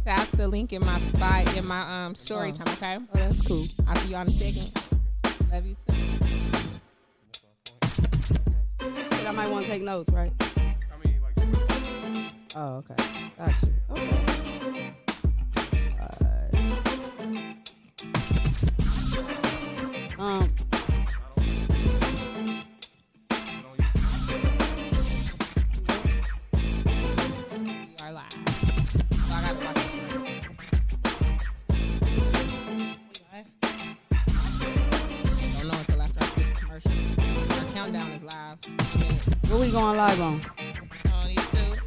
Tap the link in my spot in my story time, okay? Oh, that's cool. I'll see you on a second. Love you too. But I might want to take notes, right? I mean, like. Oh, okay. Gotcha. Okay. We are live. So I gotta watch it. Don't know until after I skip the commercial. Our countdown is live. What we going live on? On YouTube.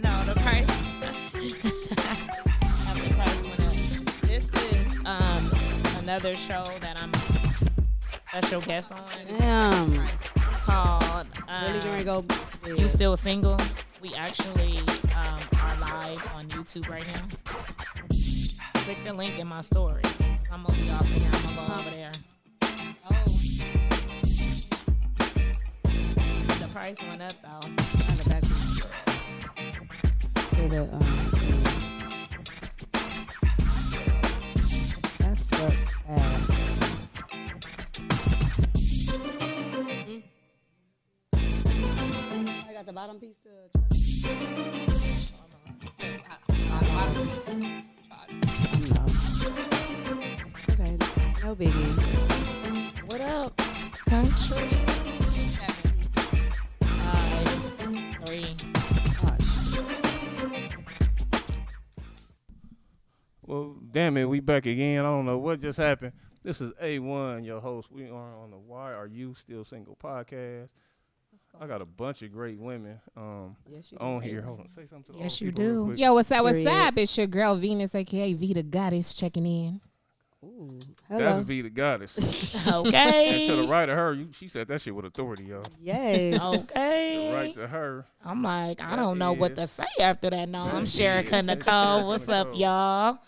No, the price. The price went up. This is another show that I'm a special guest on. Damn. Called Really gonna go. You Still Single. We actually are live on YouTube right now. Click the link in my story. I'm gonna be off here. I'm gonna go over there. Oh. The price went up though. Kind of back to the that sucks ass. I got the bottom piece to. Okay, no biggie. What up, country? 3. Well, damn it, we back again. I don't know what just happened. This is A1, your host. We are on the Why Are You Still Single podcast. I got a bunch of great women Yes, you on do. here. Hold on, say something to the Yes, old you people real do. quick. Yo, what's up? What's Period. up? It's your girl Venus, aka V the Goddess, checking in. Ooh, That's hello. V the Goddess. Okay. And to the right of her, she said that shit with authority, y'all. Yes. Okay. The right to her. I'm like, I That don't know what is- to say after that. No, I'm Yeah. Sherika Nicole. What's up, Nicole. y'all?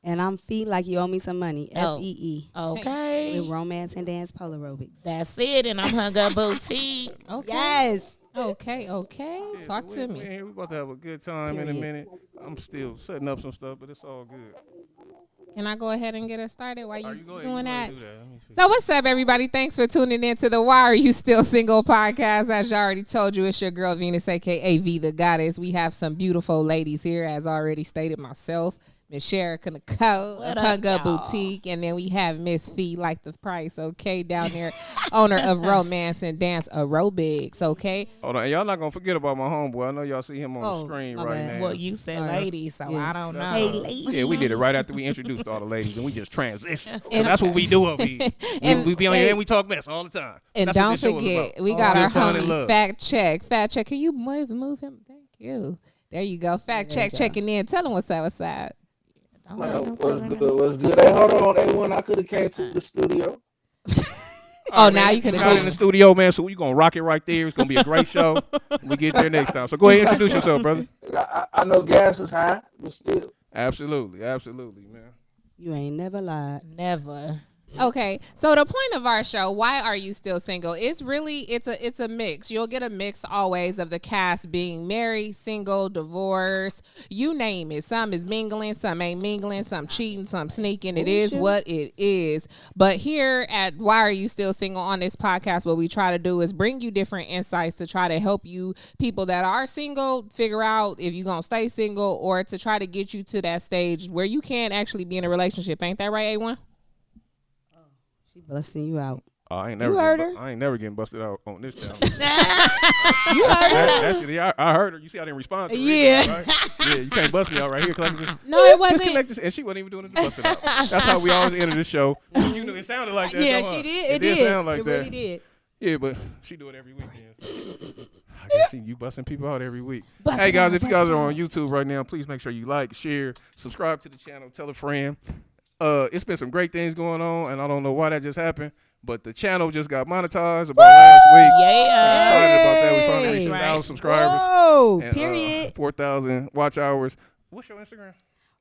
And I'm Phee like you owe me some money. Oh. FEE. Okay. With romance and dance polo aerobics. That's it. And I'm Hung Up Boutique. Okay. Yes. Okay. Yeah, Talk so to we me. in here. We about to have a good time in a Period. minute. I'm still setting up some stuff, but it's all good. Can I go ahead and get us started while Are you you go ahead, doing you go that? ahead, do that. Let me see. So what's up, everybody? Thanks for tuning in to the Why Are You Still Single podcast. As I already told you, it's your girl Venus, aka V the Goddess. We have some beautiful ladies here, as already stated myself. Miss Sherika Nicole What of up, Hung Up y'all? Boutique, and then we have Miss Phee like the price, okay, down there, owner of Romance and Dance Aerobics, okay. Hold on, and y'all not gonna forget about my homeboy. I know y'all see him on Oh, the screen my right bad. now. Well, you said Sorry. ladies, so Yeah. I don't know. Hey, ladies. Yeah, we did it right after we introduced all the ladies, and we just transitioned. And- And that's what we do over here. And- we be on here and we talk mess all the time. And That's what don't this show is forget, about. we got Good our time and homie love. Fact Check. Can you move him? Thank you. There you go. Fact There you Check go. checking in. Tell him what's up. Don't Well, let them what's put it good? in. What's good? Hey, hold on, A1. I could have came to the studio. Oh, now you coulda got in gone. the studio, man. So we gonna rock it right there. It's gonna be a great show. We get there next time. So go ahead and introduce yourself, brother. I know gas is high, but still. Absolutely, man. You ain't never lied. Never. Okay, so the point of our show, Why Are You Still Single? It's a mix. You'll get a mix always of the cast being married, single, divorced, you name it. Some is mingling, some ain't mingling, some cheating, some sneaking. It is what it is. But here at Why Are You Still Single on this podcast, what we try to do is bring you different insights to try to help you people that are single figure out if you're going to stay single, or to try to get you to that stage where you can actually be in a relationship. Ain't that right, A1? She busting you out. Oh, I ain't You never. heard I ain't never getting busted out on this channel. You heard That shit, I heard her. You see, I didn't respond to her. Yeah. Either, right? Yeah, you can't bust me out right here. No, it wasn't. Disconnect this, and she wasn't even doing it to bust it out. That's how we always ended the show. You knew it sounded like that. Yeah, though, huh? she did. It did sound like it that. really did. Yeah, but she do it every weekend. So I can see you busting people out every week. Bust Hey it guys, out, if you bust guys it are out. on YouTube right now, please make sure you like, share, subscribe to the channel, tell a friend. It's been some great things going on, and I don't know why that just happened, but the channel just got monetized about last week. Yeah. Excited about that. We finally reached Right. 1,000 subscribers. Whoa, And, period. 4,000 watch hours. What's your Instagram?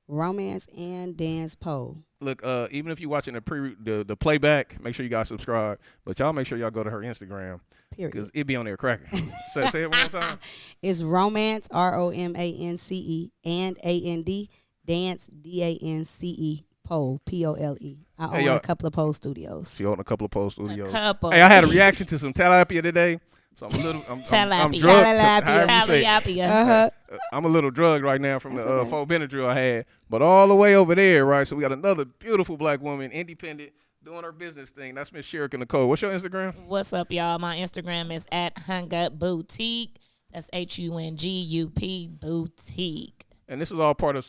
Romance and Dance Pole. Look, even if you're watching the playback, make sure you guys subscribe. But y'all make sure y'all go to her Instagram because Period. it be on there cracking. Say it one more time. It's Romance, ROMANCE, and AND, Dance, DANCE, Pole, POLE. I own y'all. a couple of pole studios. She own a couple of post studios. Couple. Hey, I had a reaction to some tilapia today, so I'm a little. I'm Tilapia. drugged. Tilapia. However you say it. Tilapia. Uh-huh. I'm a little drugged right now from That's the okay. full Benadryl I had, but all the way over there, right? So we got another beautiful black woman, independent, doing her business thing. That's Miss Sherika Nicole. What's your Instagram? What's up, y'all? My Instagram is @HungUpBoutique. That's HUNGUP Boutique. And this is all part of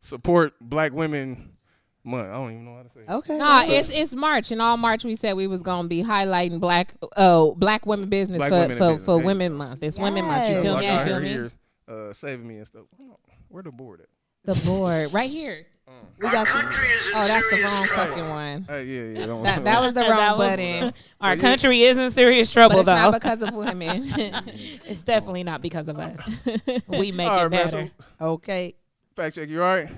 support black women month. I don't even know how to say it. Okay. No, it's March, and all March we said we was gonna be highlighting black women business Black for women in for, business. for There you Women go. Month. It's Women Month. You Yes. feel Like me? I You feel heard me? here, saving me and stuff. Where the board at? The board right here. We got you. Oh, that's the wrong fucking one. Hey, yeah. Don't, That was the That wrong was- button. Our country is in serious trouble, But it's though. not because of women. It's definitely not because of us. We make all it right, man, better. Okay. fact check. You all right?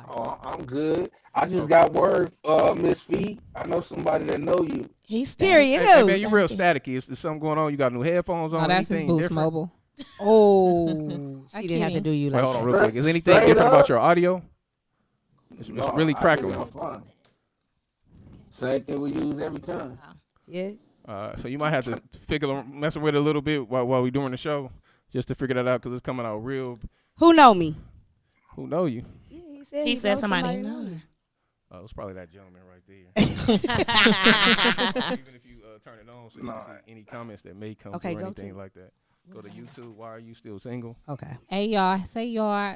Oh, I'm good. I just got word, Miss Phee. I know somebody that know you. He's Period. Hey, man, you real staticky. Is there something going on? You got new headphones on? Oh, that's his Anything Boost different? Mobile. Oh, I she didn't have to kidding. do you Wait, like hold on that. real quick. Is anything Straight different up. about your audio? It's No, really I crackling. think I'm fine. Same thing we use every time. Yeah. So you might have to messing with it a little bit while we doing the show, just to figure that out because it's coming out real. Who know me? Who know you? Yeah, He said knows somebody know knew. her. Oh, it's probably that gentleman right there. Even if you turn it on, so you can see any comments that may come Okay, through or go anything to- like that. Go to YouTube. Why are you still single? Okay. Hey y'all,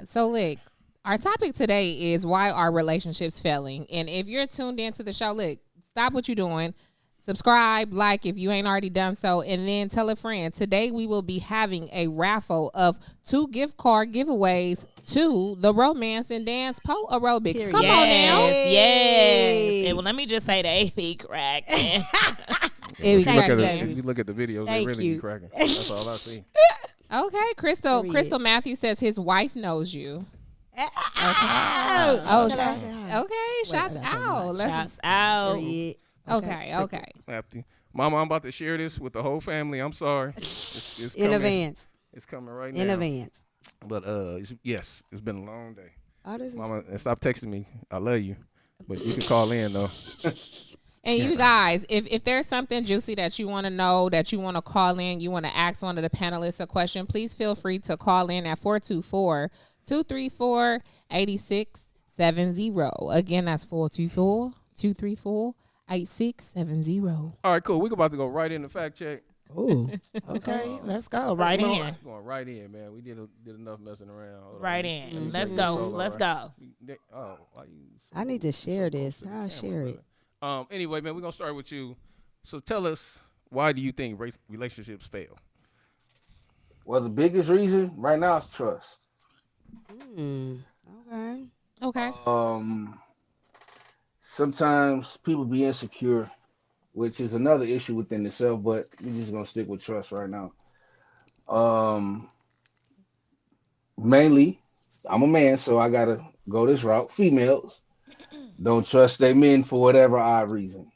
So look, our topic today is why are relationships failing? And if you're tuned into the show, look, stop what you're doing. Subscribe, like if you ain't already done so, and then tell a friend. Today we will be having a raffle of 2 gift card giveaways to the Romance and Dance Pole Aerobics. Period. Come on now. Yes. And well, let me just say the AP crack. It If you, be look at cracking. it, if you look at the videos, they Thank really you. be cracking. That's all I see. Okay, Crystal Period. Matthew says his wife knows you. Oh, Oh, tell her I said hi. Okay, shots I gotta tell my out. Let's Shouts out. Period. okay. Matthew. Mama, I'm about to share this with the whole family. I'm sorry. It's In coming. advance. It's coming right now. In advance. But yes, it's been a long day. Oh, this is Mama, and stop texting me. I love you. But you can call in though. And you guys, if there's something juicy that you want to know, that you want to call in, you want to ask one of the panelists a question, please feel free to call in at 424-234-8670. Again, that's 424-234-8670. All right, cool. We're about to go right into fact check. Ooh. Okay, let's go. Right in. Going right in, man. We did enough messing around. Hold on. Right Let me in. get Let's this go. solo Let's right. go. Oh, why you I need to share close this. to the I'll camera, share it. brother? Anyway, man, we're gonna start with you. So tell us, why do you think relationships fail? Well, the biggest reason right now is trust. Okay. Okay. Sometimes people be insecure, which is another issue within itself, but we're just gonna stick with trust right now. Mainly, I'm a man, so I gotta go this route. Females don't trust their men for whatever odd reason.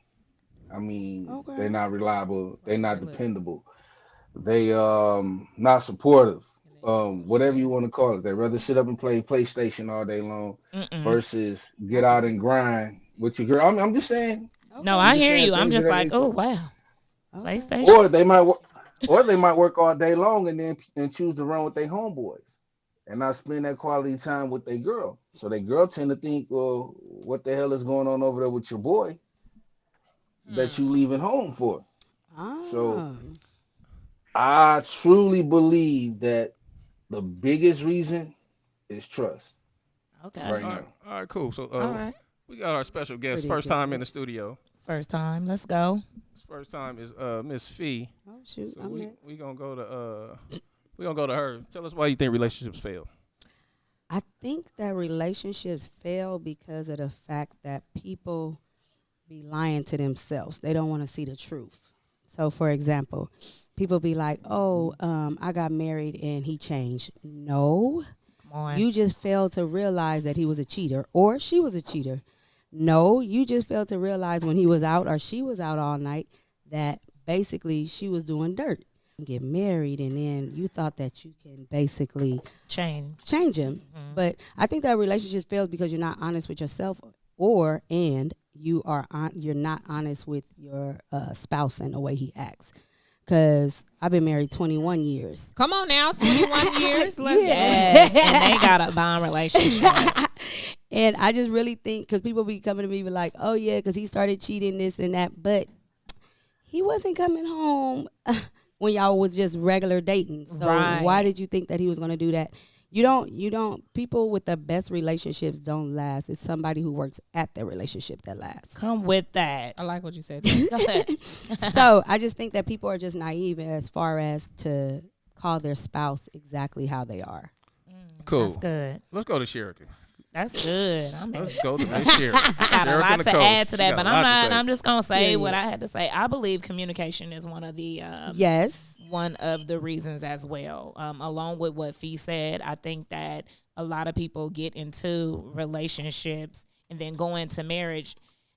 I mean, Okay. they're not reliable, they're not dependable, they not supportive. Whatever you want to call it. They rather sit up and play PlayStation all day long versus get out and grind with your girl. I'm just saying. No, I hear saying you. I'm things just of that like, nature. oh wow, Okay. PlayStation. Or they might work, all day long and choose to run with their homeboys and not spend that quality time with their girl. So their girl tend to think, well, what the hell is going on over there with your boy that you leaving home for? So I truly believe that the biggest reason is trust. Okay. Right All now. right, all right, cool. So All right. we got our special guest, Pretty first good. time in the studio. First time. Let's go. First time is Miss Phee. Oh shoot. So I'm we next. we gonna go to her. Tell us why you think relationships fail. I think that relationships fail because of the fact that people be lying to themselves. They don't want to see the truth. So, for example, people be like, "Oh, I got married and he changed." No, on. You just failed to realize that he was a cheater or she was a cheater. No, you just failed to realize when he was out or she was out all night that basically she was doing dirt. Get married and then you thought that you can basically change him. But I think that relationship fails because you're not honest with yourself and you're not honest with your spouse and the way he acts. Because I've been married 21 years. Come on now, 21 years. Let's Yes, and they got a bond relationship. And I just really think, because people be coming to me like, oh yeah, because he started cheating this and that, but he wasn't coming home when y'all was just regular dating. So why did you think that he was going to do that? You don't, people with the best relationships don't last. It's somebody who works at their relationship that lasts. Come with that. I like what you said. Go ahead. So I just think that people are just naive as far as to call their spouse exactly how they are. Cool. That's good. Let's go to Sherika. That's good. Let's go to Sherika. I got a lot to add to that, but I'm just gonna say what I had to say. I believe communication is one of the one of the reasons as well. Along with what Phee said, I think that a lot of people get into relationships and then go into marriage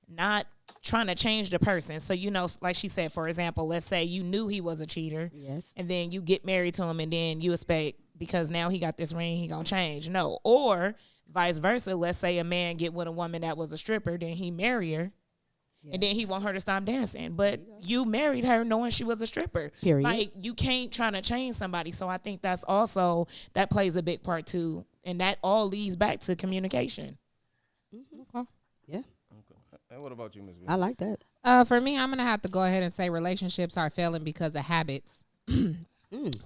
not trying to change the person. So, like she said, for example, let's say you knew he was a cheater. Yes. And then you get married to him and then you expect, because now he got this ring, he gonna change. No. Or vice versa. Let's say a man get with a woman that was a stripper, then he marry her. And then he want her to stop dancing. But you married her knowing she was a stripper. Period. Like, you can't try to change somebody. So I think that plays a big part too. And that all leads back to communication. Okay. Yeah. Okay. And what about you, Ms. V? I like that. For me, I'm going to have to go ahead and say relationships are failing because of habits.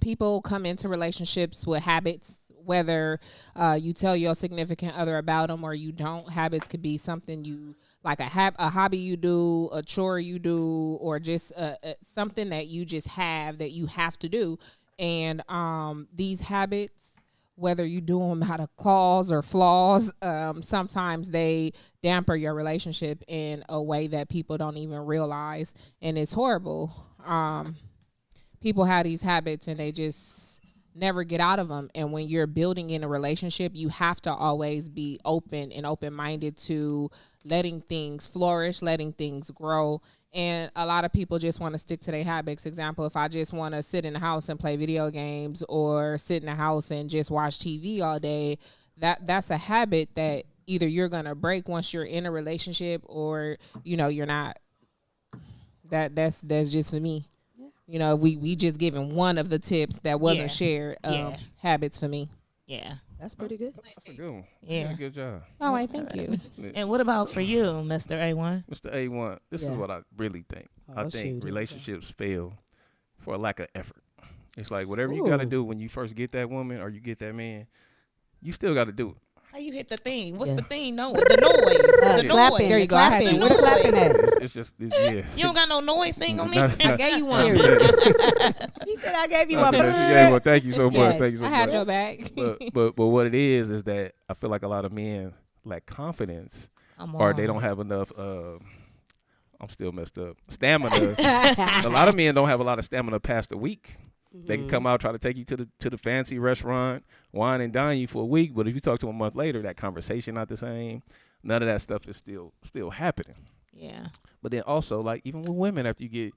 People come into relationships with habits, whether you tell your significant other about them or you don't. Habits could be something you like, a hobby you do, a chore you do, or just something that you just have that you have to do. And these habits, whether you do them out of claws or flaws, sometimes they damper your relationship in a way that people don't even realize, and it's horrible. People have these habits and they just never get out of them. And when you're building in a relationship, you have to always be open and open-minded to letting things flourish, letting things grow. And a lot of people just want to stick to their habits. Example, if I just want to sit in the house and play video games or sit in the house and just watch TV all day, that's a habit that either you're going to break once you're in a relationship or, you're not. That's just for me. We just giving one of the tips that wasn't shared. Habits for me. Yeah. That's pretty good. That's a good one. Yeah. Good job. Oh, I thank you. And what about for you, Mr. A1? Mr. A1, this is what I really think. I think relationships fail for a lack of effort. It's like whatever you got to do when you first get that woman or you get that man, you still got to do it. How you hit the thing? What's the thing? No, the noise. The Clapping. noise. There you go. I had you. Where the clapping at? It's just, yeah. You don't got no noise thing on there? I gave you one. She said I gave you one. Well, thank you so much. Yes. Thank you so much. I had your back. But what it is that I feel like a lot of men lack confidence or they don't have enough I'm still messed up. Stamina. A lot of men don't have a lot of stamina past a week. They can come out, try to take you to the fancy restaurant, wine and dine you for a week, but if you talk to them a month later, that conversation not the same. None of that stuff is still happening. Yeah. But then also, like, even with women, after you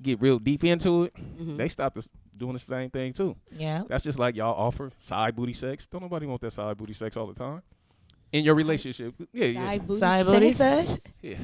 get real deep into it, they stop doing the same thing too. Yeah. That's just like y'all offer side booty sex. Don't nobody want that side booty sex all the time. In your relationship, Side booty sex. Yeah.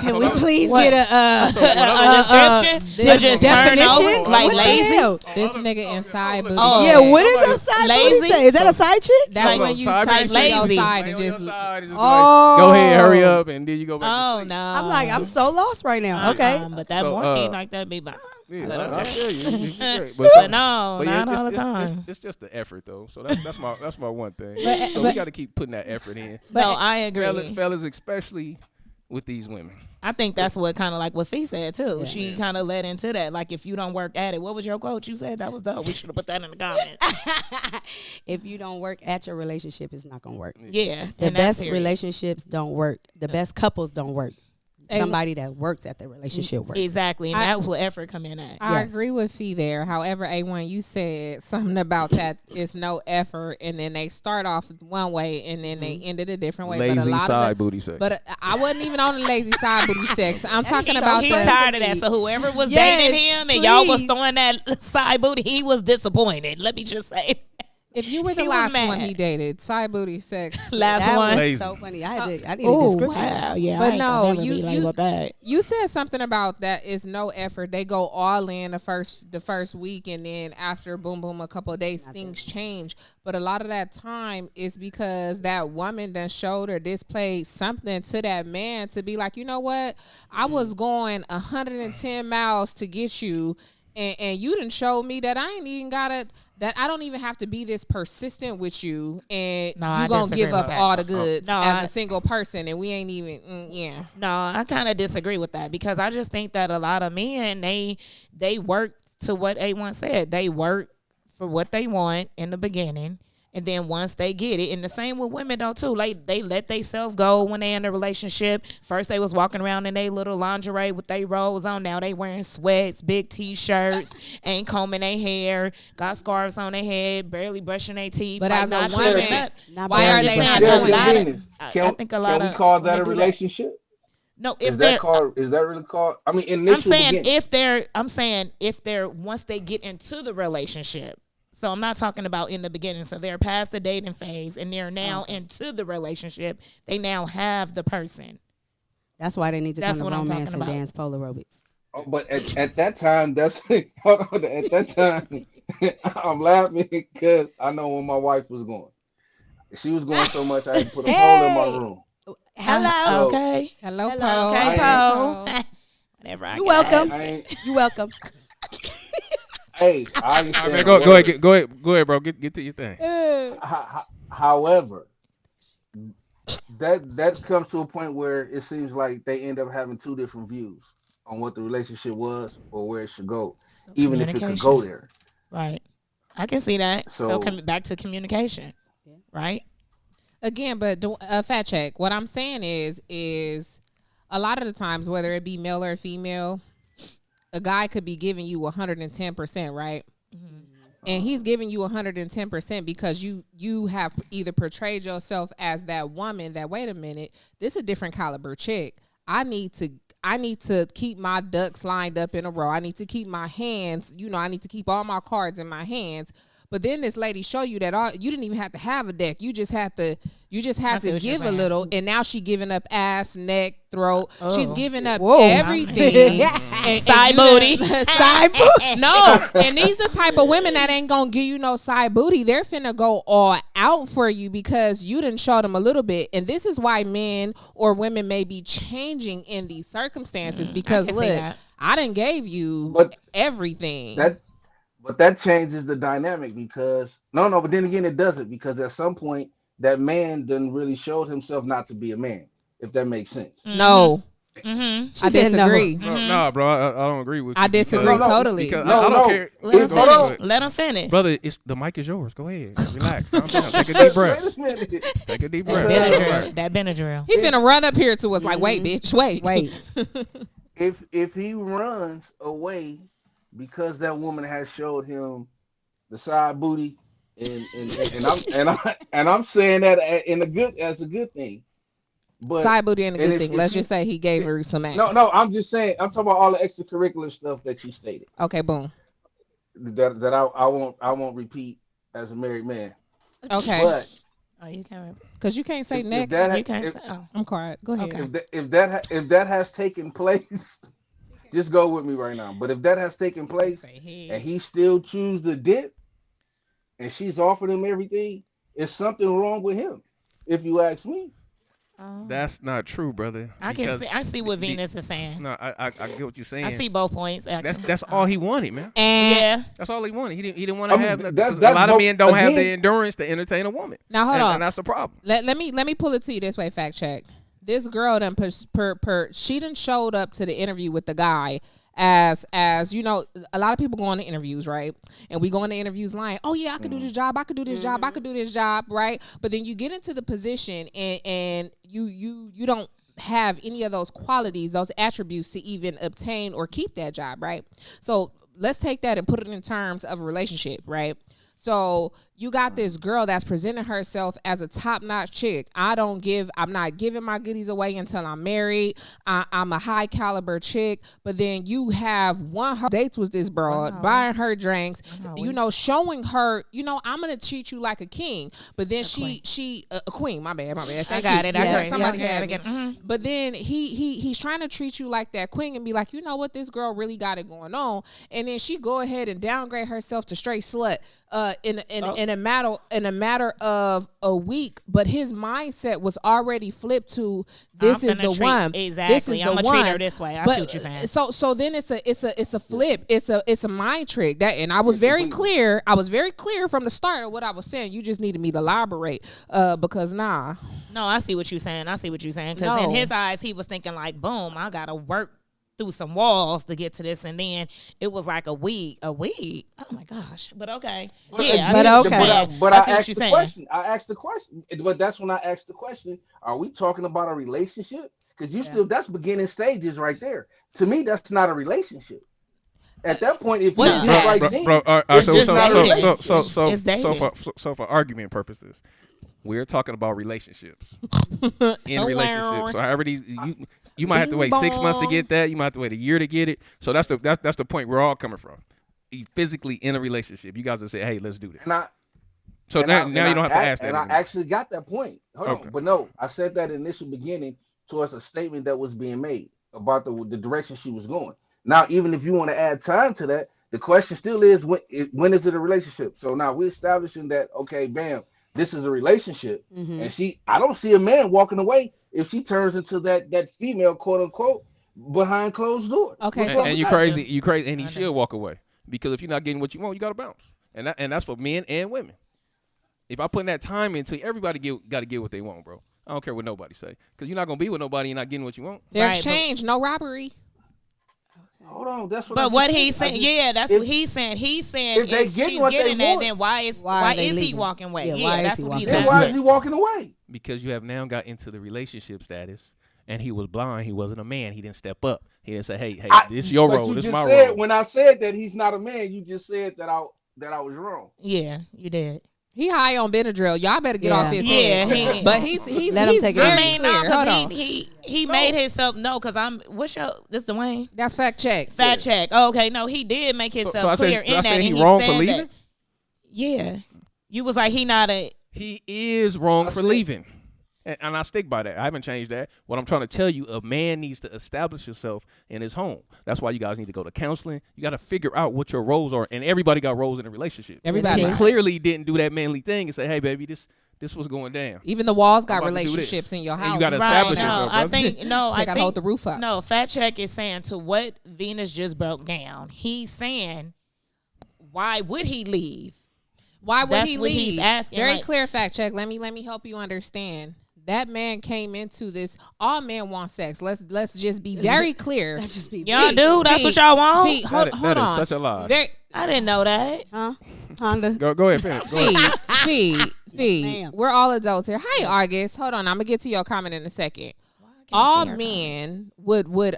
Can we please get a description? Just turn over like what lazy. The hell? This nigga inside booty. Oh. Yeah, what is a side Lazy? booty sex? Is that a side chick? That's Like when you side type booty lazy lazy. outside and just. Go ahead, hurry up, and then you go back to sleep. No. I'm like, I'm so lost right now. Okay. But that So, morning like that be bad. Yeah, I feel you. It's great. But no, But not yeah, all the time. It's just the effort, though. So that's my one thing. So but- we got to keep putting that effort in. No, I agree. Fellas, especially with these women. I think that's what kind of like what Phee said too. Yeah. She kind of led into that. Like, if you don't work at it, what was your quote? You said that was dope. We should have put that in the comments. If you don't work at your relationship, it's not gonna work. Yeah, The and that's best period. relationships don't work. The best couples don't work. somebody that works at the relationship works. Exactly, and that's what effort come in at. I agree with Phee there. However, A1, you said something about that it's no effort, and then they start off one way, and then they ended a different way. Lazy but a lot side of booty sex. But I wasn't even on the lazy side booty sex. I'm talking about He's tired of that. So whoever was dating him and y'all was throwing that side booty, he was disappointed. Let me just say. If you were the last one he dated, side booty sex. Last one. Was so funny. I need a description. Wow, yeah. But no, you said something about that is no effort. They go all in the first week, and then after boom, a couple of days, things change. But a lot of that time is because that woman done showed or displayed something to that man to be like, you know what? I was going 110 miles to get you. And you done showed me that I ain't even gotta, that I don't even have to be this persistent with you, and you gonna give up all the goods as a single person, and we ain't even, No, I kind of disagree with that, because I just think that a lot of men, they work to what A1 said. They work for what they want in the beginning. And then once they get it, and the same with women though too, like they let themselves go when they in a relationship. First they was walking around in their little lingerie with their rolls on. Now they wearing sweats, big t-shirts, ain't combing their hair, got scarves on their head, barely brushing their teeth. But like, as a woman, why are they not doing that? I think a lot can we call that a relationship? No, if is that really called? I mean, initial. I'm saying if they're once they get into the relationship. So I'm not talking about in the beginning. So they're past the dating phase and they're now into the relationship. They now have the person. That's why they need to come to romance and dance pole aerobics. Oh, but at that time, hold on. At that time, I'm laughing because I know when my wife was going. She was going so much I had to put a pole in my room. Hello. Okay. Hello, Pole. Okay, Pole. Whenever You're welcome. You're welcome. Hey, I understand. Right, man, go ahead, bro. Get to your thing. However, that comes to a point where it seems like they end up having two different views on what the relationship was or where it should go, even if it could go there. Right. I can see that. So coming back to communication, right? Again, but fact check. What I'm saying is a lot of the times, whether it be male or female, a guy could be giving you 110%, right? Mm-hmm. And he's giving you 110% because you have either portrayed yourself as that woman that, wait a minute, this is a different caliber chick. I need to keep my ducks lined up in a row. I need to keep my hands, I need to keep all my cards in my hands. But then this lady show you that you didn't even have to have a deck. You just had to give a little, and now she giving up ass, neck, throat. Oh. She's giving up everything. Side booty. Side booty. No, and these the type of women that ain't gonna give you no side booty. They're finna go all out for you because you didn't show them a little bit. And this is why men or women may be changing in these circumstances because look, I done gave you everything. But that changes the dynamic because but then again it doesn't, because at some point that man done really showed himself not to be a man, if that makes sense. Mm-hmm. No. Mm-hmm. I disagree. No, bro, I don't agree with you. I disagree totally. I don't care. Let him finish. Brother, the mic is yours. Go ahead. Relax. Calm down. Take a deep breath. Take a deep breath. That Benadryl. He finna run up here to us like, wait, bitch, wait. If he runs away because that woman has showed him the side booty, and I'm saying that as a good thing. But side booty ain't a good thing. Let's just say he gave her some ass. No, I'm just saying. I'm talking about all the extracurricular stuff that you stated. Okay, boom. That I won't repeat as a married man. Okay. But you can't, because you can't say neck. You can't say. I'm quiet. Go ahead. Okay. If that has taken place, just go with me right now. But if that has taken place and he still choose to dip, and she's offered him everything, it's something wrong with him, if you ask me. That's not true, brother. I see what Venus is saying. No, I get what you're saying. I see both points. Actually. That's all he wanted, man. And that's all he wanted. He didn't want to have. A lot of men don't have the endurance to entertain a woman. Now hold on, and that's the problem. Let me pull it to you this way. Fact check. This girl done she done showed up to the interview with the guy as you know, a lot of people go on to interviews, right? And we go into interviews lying, oh yeah, I could do this job, I could do this job, right? But then you get into the position and you don't have any of those qualities, those attributes to even obtain or keep that job, right? So let's take that and put it in terms of a relationship, right? So you got this girl that's presenting herself as a top-notch chick. I'm not giving my goodies away until I'm married. I'm a high caliber chick. But then you have dates with this broad, buying her drinks, showing her, I'm going to treat you like a king. But then a queen, my bad. I got it. Somebody had it. Mm-hmm. But then he's trying to treat you like that queen and be like, you know what, this girl really got it going on. And then she go ahead and downgrade herself to straight slut in a matter of a week, but his mindset was already flipped to this is the one. Exactly. This is I'm the gonna one. treat her this way. I see what you're saying. So then it's a flip. It's a mind trick. That, and I was very clear. I was very clear from the start of what I was saying. You just needed me to elaborate because nah. No, I see what you're saying. Because in his eyes, he was thinking like, boom, I gotta work through some walls to get to this, and then it was like a week. Oh my gosh! But okay, yeah. But I asked the question. But that's when I asked the question: are we talking about a relationship? Because that's beginning stages right there. To me, that's not a relationship. At that point, if what is that? So for argument purposes, we're talking about relationships. In relationships, so however you might have to wait 6 months to get that. You might have to wait a year to get it. So that's the point we're all coming from. You physically in a relationship, you guys will say, "Hey, let's do this." Now you don't have to ask that. And I actually got that point. Hold on, but no, I said that initial beginning towards a statement that was being made about the direction she was going. Now, even if you want to add time to that, the question still is when is it a relationship? So now we're establishing that, okay, bam, this is a relationship, and I don't see a man walking away if she turns into that female, quote unquote, behind closed doors. Okay, and you crazy, and he should walk away, because if you're not getting what you want, you gotta bounce, and that's for men and women. If I put that time into, everybody got to get what they want, bro. I don't care what nobody say, because you're not gonna be with nobody and not getting what you want. Fair exchange, no robbery. Hold on, that's what. But what he's saying, that's what he's saying. He's saying if she's getting that, then why is he walking away? Yeah, that's what he's saying. Why is he walking away? Because you have now got into the relationship status, and he was blind. He wasn't a man. He didn't step up. He didn't say, "Hey, this is your role. This is my role." When I said that he's not a man, you just said that I was wrong. Yeah, you did. He high on Benadryl. Y'all better get off his head. Yeah, but he's very clear. Hold on. He made himself because this Dwayne? That's fact check. Fact check. Oh, okay, no, he did make himself clear in that. And he wrong for leaving? That. Yeah, you was like He is wrong for leaving. And I stick by that. I haven't changed that. What I'm trying to tell you, a man needs to establish himself in his home. That's why you guys need to go to counseling. You got to figure out what your roles are. And everybody got roles in a relationship. Everybody. He clearly didn't do that manly thing and say, "Hey, baby, this was going down." Even the walls got relationships in your house. And you got to establish yourself, I think I got to hold the roof up. No, Fact Check is saying to what Venus just broke down. He's saying, why would he leave? Why would he leave? He's asking, very clear Fact Check. Let me help you understand. That man came into this. All men want sex. Let's just be very clear. Y'all do. That's what y'all want. Phee, hold that on. Is such a lie. I didn't know that. Huh? Honda. Go ahead, finish. Fee. We're all adults here. Hi, August. Hold on. I'm gonna get to your comment in a second. All men would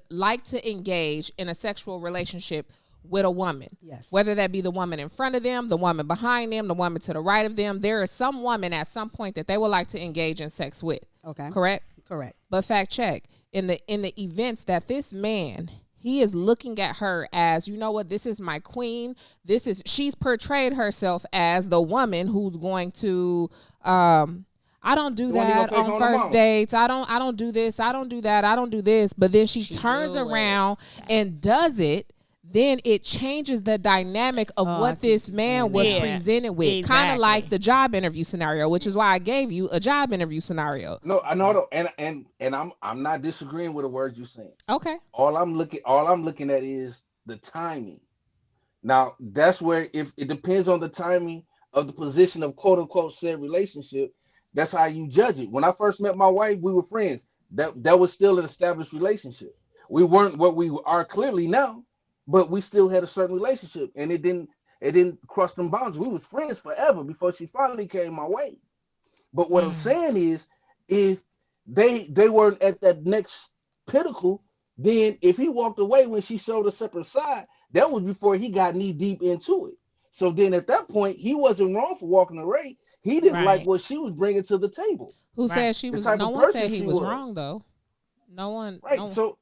like to engage in a sexual relationship with a woman. Yes. Whether that be the woman in front of them, the woman behind them, the woman to the right of them. There is some woman at some point that they would like to engage in sex with. Okay. Correct? Correct. But Fact Check. In the events that this man, he is looking at her as, you know what, this is my queen. She's portrayed herself as the woman who's going to I don't do that on first dates. I don't do this. I don't do that. I don't do this. But then she turns around and does it. Then it changes the dynamic of what this man was presented with. Exactly. Kind of like the job interview scenario, which is why I gave you a job interview scenario. No, I know, and I'm not disagreeing with the words you're saying. Okay. All I'm looking at is the timing. Now, that's where, if it depends on the timing of the position of quote unquote said relationship, that's how you judge it. When I first met my wife, we were friends. That was still an established relationship. We weren't what we are clearly now, but we still had a certain relationship, and it didn't cross them boundaries. We was friends forever before she finally came my way. But what I'm saying is, if they weren't at that next pinnacle, then if he walked away when she showed a separate side, that was before he got knee deep into it. So then at that point, he wasn't wrong for walking away. He didn't like what she was bringing to the table. Who said she was? No one said he was wrong though. No one. Right. No. So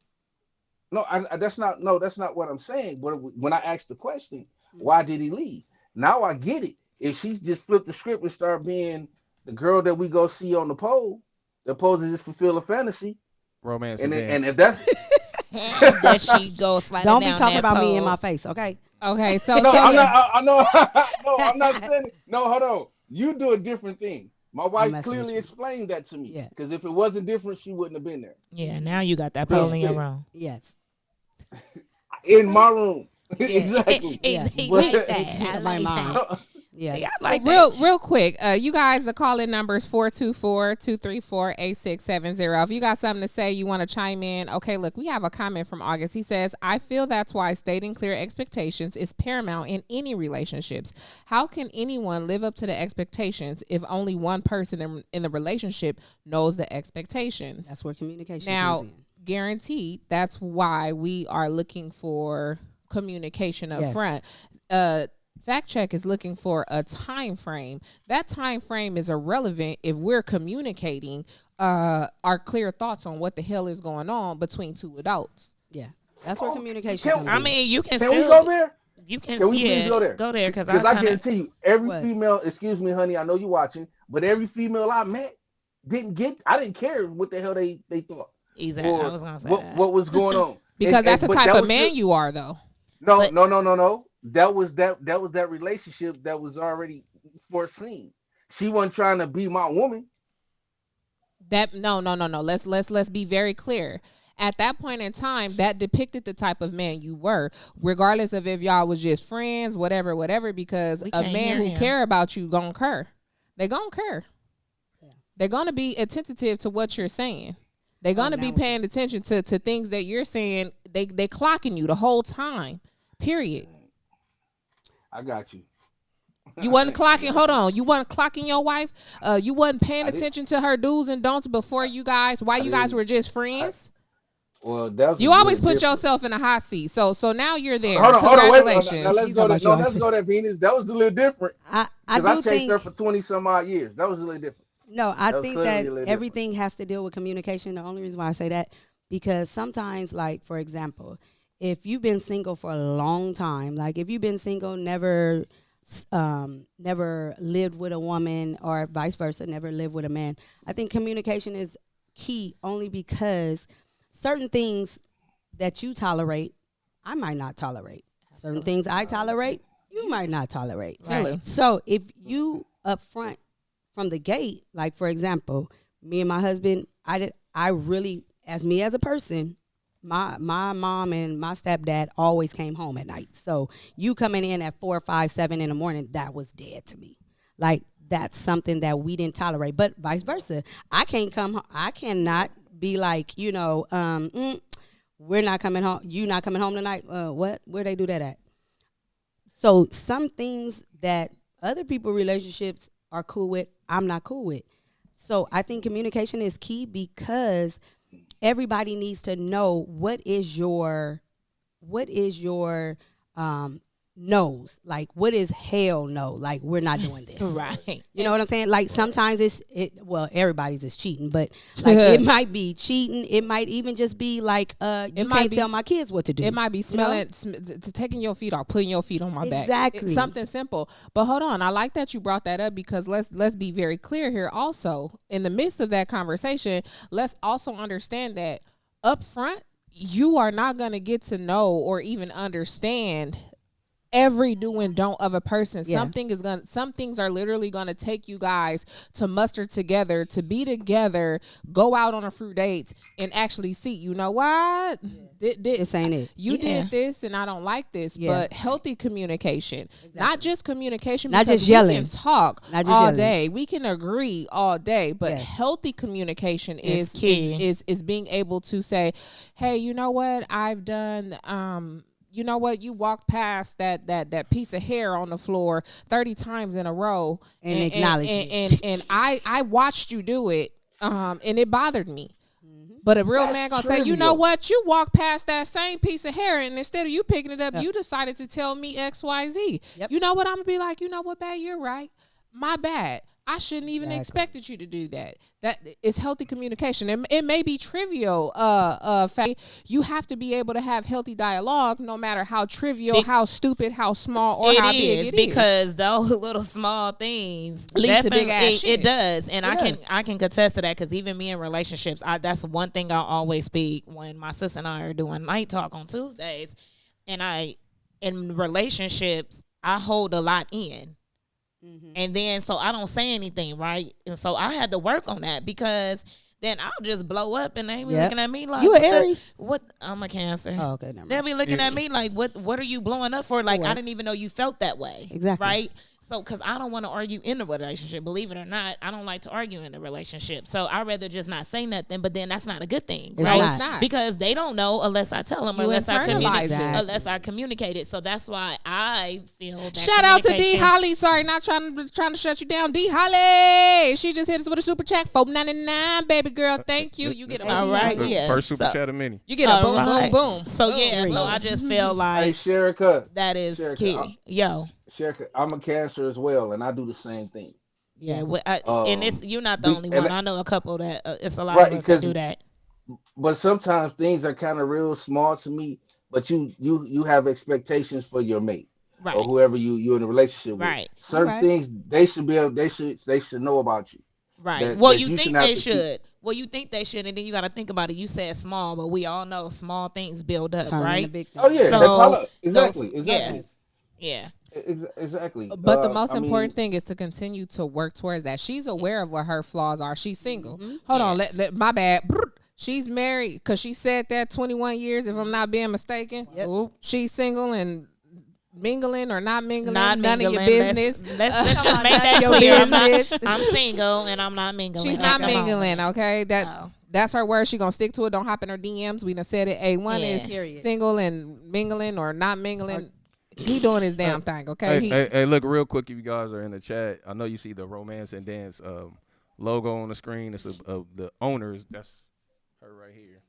that's not what I'm saying. But when I asked the question, why did he leave? Now I get it. If she just flipped the script and start being the girl that we go see on the pole, the pole is just fulfill a fantasy, romance, and if that's that she goes sliding don't down be talking about pole. me in my face, okay? Okay, so no, I'm not. I know. No, I'm not saying it. No, hold on. You do a different thing. My wife clearly explained that to me. Because if it wasn't different, she wouldn't have been there. Yeah, now you got that pole in your room. Yes. In my room. Yeah. Exactly. He But- like that. I like that. Yeah, like real quick, you guys, the call-in number is 424-234-8670. If you got something to say, you want to chime in. Okay, look, we have a comment from August. He says, I feel that's why stating clear expectations is paramount in any relationships. How can anyone live up to the expectations if only one person in the relationship knows the expectations? That's where communication now, comes in. Guaranteed, that's why we are looking for communication up front. Fact Check is looking for a time frame. That time frame is irrelevant if we're communicating our clear thoughts on what the hell is going on between two adults. Yeah, that's where communication comes in. I mean, you can Can still we go there? You can we please go there? Go there because I guarantee you, every female. Excuse me, honey. I know you're watching, but every female I met I didn't care what the hell they thought. Exactly. I was gonna say what was going on because that's the type of man you are, though. No. That was that relationship that was already foreseen. She wasn't trying to be my woman. No. Let's be very clear. At that point in time, that depicted the type of man you were, regardless of if y'all was just friends, whatever. Because a man who care about you gonna care. They gonna care. Yeah. They're gonna be attentive to what you're saying. They're gonna be paying attention to things that you're saying. They clocking you the whole time. Period. I got you. You wasn't clocking. Hold on. You wasn't clocking your wife. You wasn't paying attention to her do's and don'ts before you guys. While you guys were just friends. Well, that you always put yourself in a hot seat. So now you're there. Hold on. Congratulations. Now let's go there, Venus. That was a little different. I chased her for 20 some odd years. That was a little different. No, I think that everything has to deal with communication. The only reason why I say that, because sometimes, like, for example, if you've been single for a long time, like if you've been single, never lived with a woman, or vice versa, never lived with a man, I think communication is key, only because certain things that you tolerate, I might not tolerate. Certain things I tolerate, you might not tolerate. Right. So if you up front from the gate, like for example, me and my husband, I really, as me as a person, my mom and my stepdad always came home at night. So you coming in at 4, 5, 7 in the morning, that was dead to me. Like, that's something that we didn't tolerate. But vice versa, I cannot be like, we're not coming home. You not coming home tonight? What? Where they do that at? So some things that other people relationships are cool with, I'm not cool with. So I think communication is key, because everybody needs to know what is your no's. Like, what is hell no? Like, we're not doing this. Right. You know what I'm saying? Like, sometimes everybody's is cheating, but like it might be cheating. It might even just be like, you can't tell my kids what to do. It might be smelling, taking your feet off, putting your feet on my back. Exactly. Something simple. But hold on, I like that you brought that up, because let's be very clear here. Also, in the midst of that conversation, let's also understand that up front, you are not going to get to know or even understand every do and don't of a person. Yeah. Some things are literally gonna take you guys to muster together, to be together, go out on a few dates, and actually see, you know what? This ain't it. You did this and I don't like this. But healthy communication. Exactly. Not just communication, not because just yelling. We can talk all yelling. day. We can agree all day, but healthy communication is being able to say, hey, you know what? I've done you know what? You walked past that piece of hair on the floor 30 times in a row and acknowledge it. And I watched you do it. and it bothered me. But a real man gonna say, you know what? You walk past that same piece of hair, and instead of you picking it up, you decided to tell me X, Y, Z. Yep. You know what? I'm gonna be like, you know what, babe? You're right. My bad. I shouldn't even expected you to do that. That is healthy communication. It may be trivial. You have to be able to have healthy dialogue, no matter how trivial, how stupid, how small, or how big it is. Because those little small things lead to big ass shit. It does, and I can contest to that because even me in relationships, that's one thing I always speak when my sister and I are doing night talk on Tuesdays, and in relationships I hold a lot in. Mm-hmm. And then so I don't say anything, right? And so I had to work on that because then I'll just blow up and they be looking at me like, you an Aries? What? I'm a Cancer. Oh, okay, never mind. They'll be looking at me like, what are you blowing up for? Like, I didn't even know you felt that way. Exactly. Right? So, because I don't want to argue in a relationship. Believe it or not, I don't like to argue in a relationship. So, I'd rather just not say nothing, but then that's not a good thing. It's right? not. Not. Because they don't know unless I tell them, you unless I communicate it. So, that's why I feel that shout out to D Holly. Sorry, not trying to shut you down. D Holly. She just hit us with a super chat. $4.99, baby girl. Thank you. You get a all right. Yes. First super chat of many. You get a boom, boom, boom. So, so I just feel like hey, Sherika, that is key. Yo. Sherika, I'm a Cancer as well, and I do the same thing. Yeah, and you're not the only one. I know a couple that it's a lot of us that do that. But sometimes things are kind of real small to me, but you have expectations for your mate, right, or whoever you're in a relationship with. Right. Certain things they should know about you. Right. You think they should. Well, you think they should, and then you got to think about it. You said small, but we all know small things build up, right? Oh yeah, so, exactly. Yeah. Exactly. But the most important thing is to continue to work towards that. She's aware of what her flaws are. She's single. Mm-hmm. Hold on. My bad. She's married because she said that 21 years, if I'm not being mistaken. Yep. She's single and mingling or not mingling. None of your business. Let's just make that clear. I'm single and I'm not mingling. She's not mingling, okay? That's her word. She gonna stick to it. Don't hop in her DMs. We done said it. A1 is single and mingling or not mingling. He doing his damn thing, okay? Hey, look, real quick, if you guys are in the chat, I know you see the Romance and Dance logo on the screen. It's of the owners. That's her right here.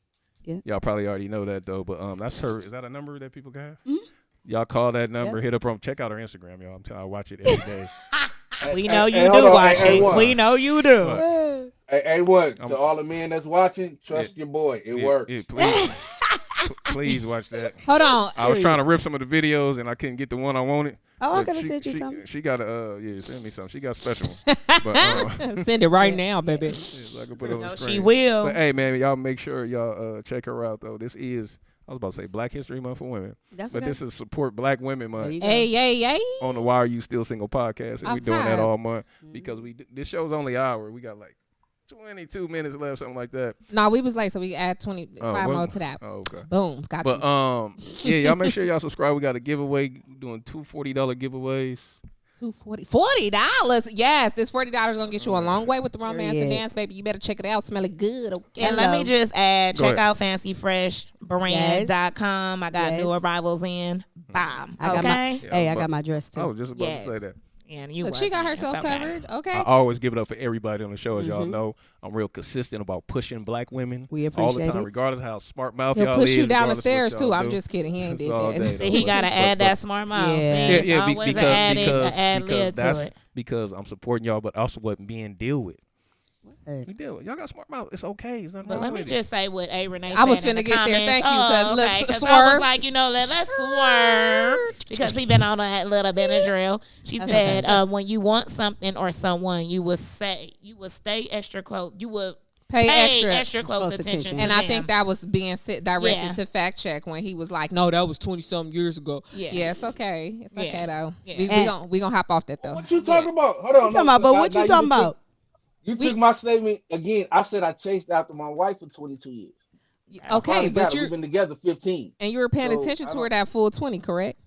Yeah. Y'all probably already know that, though, but that's her. Is that a number that people can have? Mm-hmm. Y'all call that number, hit up on, check out her Instagram, y'all. I'm telling you, I watch it every day. We know you do watch it. We know you do. Hey, what? To all the men that's watching, trust your boy. It works. Please. Please watch that. Hold on. I was trying to rip some of the videos and I couldn't get the one I wanted. Oh, I gotta send you something. She got send me something. She got special ones. But, send it right now, baby. So I can put it on the screen. She will. But hey, man, y'all make sure y'all check her out though. This is, I was about to say Black History Month for women. This is Support Black Women Month. Hey. On the Why Are You Still Single podcast, and we're doing that all month because this show's only an hour. We got like 22 minutes left, something like that. No, we was late, so we add 25 more to that. Oh, okay. Boom, got you. But y'all make sure y'all subscribe. We got a giveaway, doing two $40 giveaways. $40. Yes, this $40 gonna get you a long way with the Romance and Dance, baby. You better check it out. Smell it good. Okay. And let me just add, check out fancyfreshbrand.com. I got new arrivals in. Bam. I got my dress too. I was just about to say that. And look, she got herself covered. Okay. I always give it up for everybody on the show, as y'all know. I'm real consistent about pushing Black women. We appreciate all the time, it. Regardless of how smart mouth y'all is. He'll push you down the stairs too. I'm just kidding. He ain't did that. He got to add that smart mouth. Yeah, because I'm supporting y'all, but also what being deal with. We deal. Y'all got smart mouth. It's okay. It's but let me just say what A. Renee I was finna get there. Thank you. Because Swerve. I was like, let's swerve. Because he been on that little Benadryl. She said, when you want something or someone, you would stay extra close. You would pay extra close attention. And I think that was being directed to fact check when he was like, no, that was 20-something years ago. Yeah, it's okay. It's okay, though. Yeah. We gonna hop off that, though. What you talking about? Hold on. What you talking about? You took my statement again. I said I chased after my wife for 22 years. Okay, but we've been together 15. And you were paying attention to her that full 20, correct?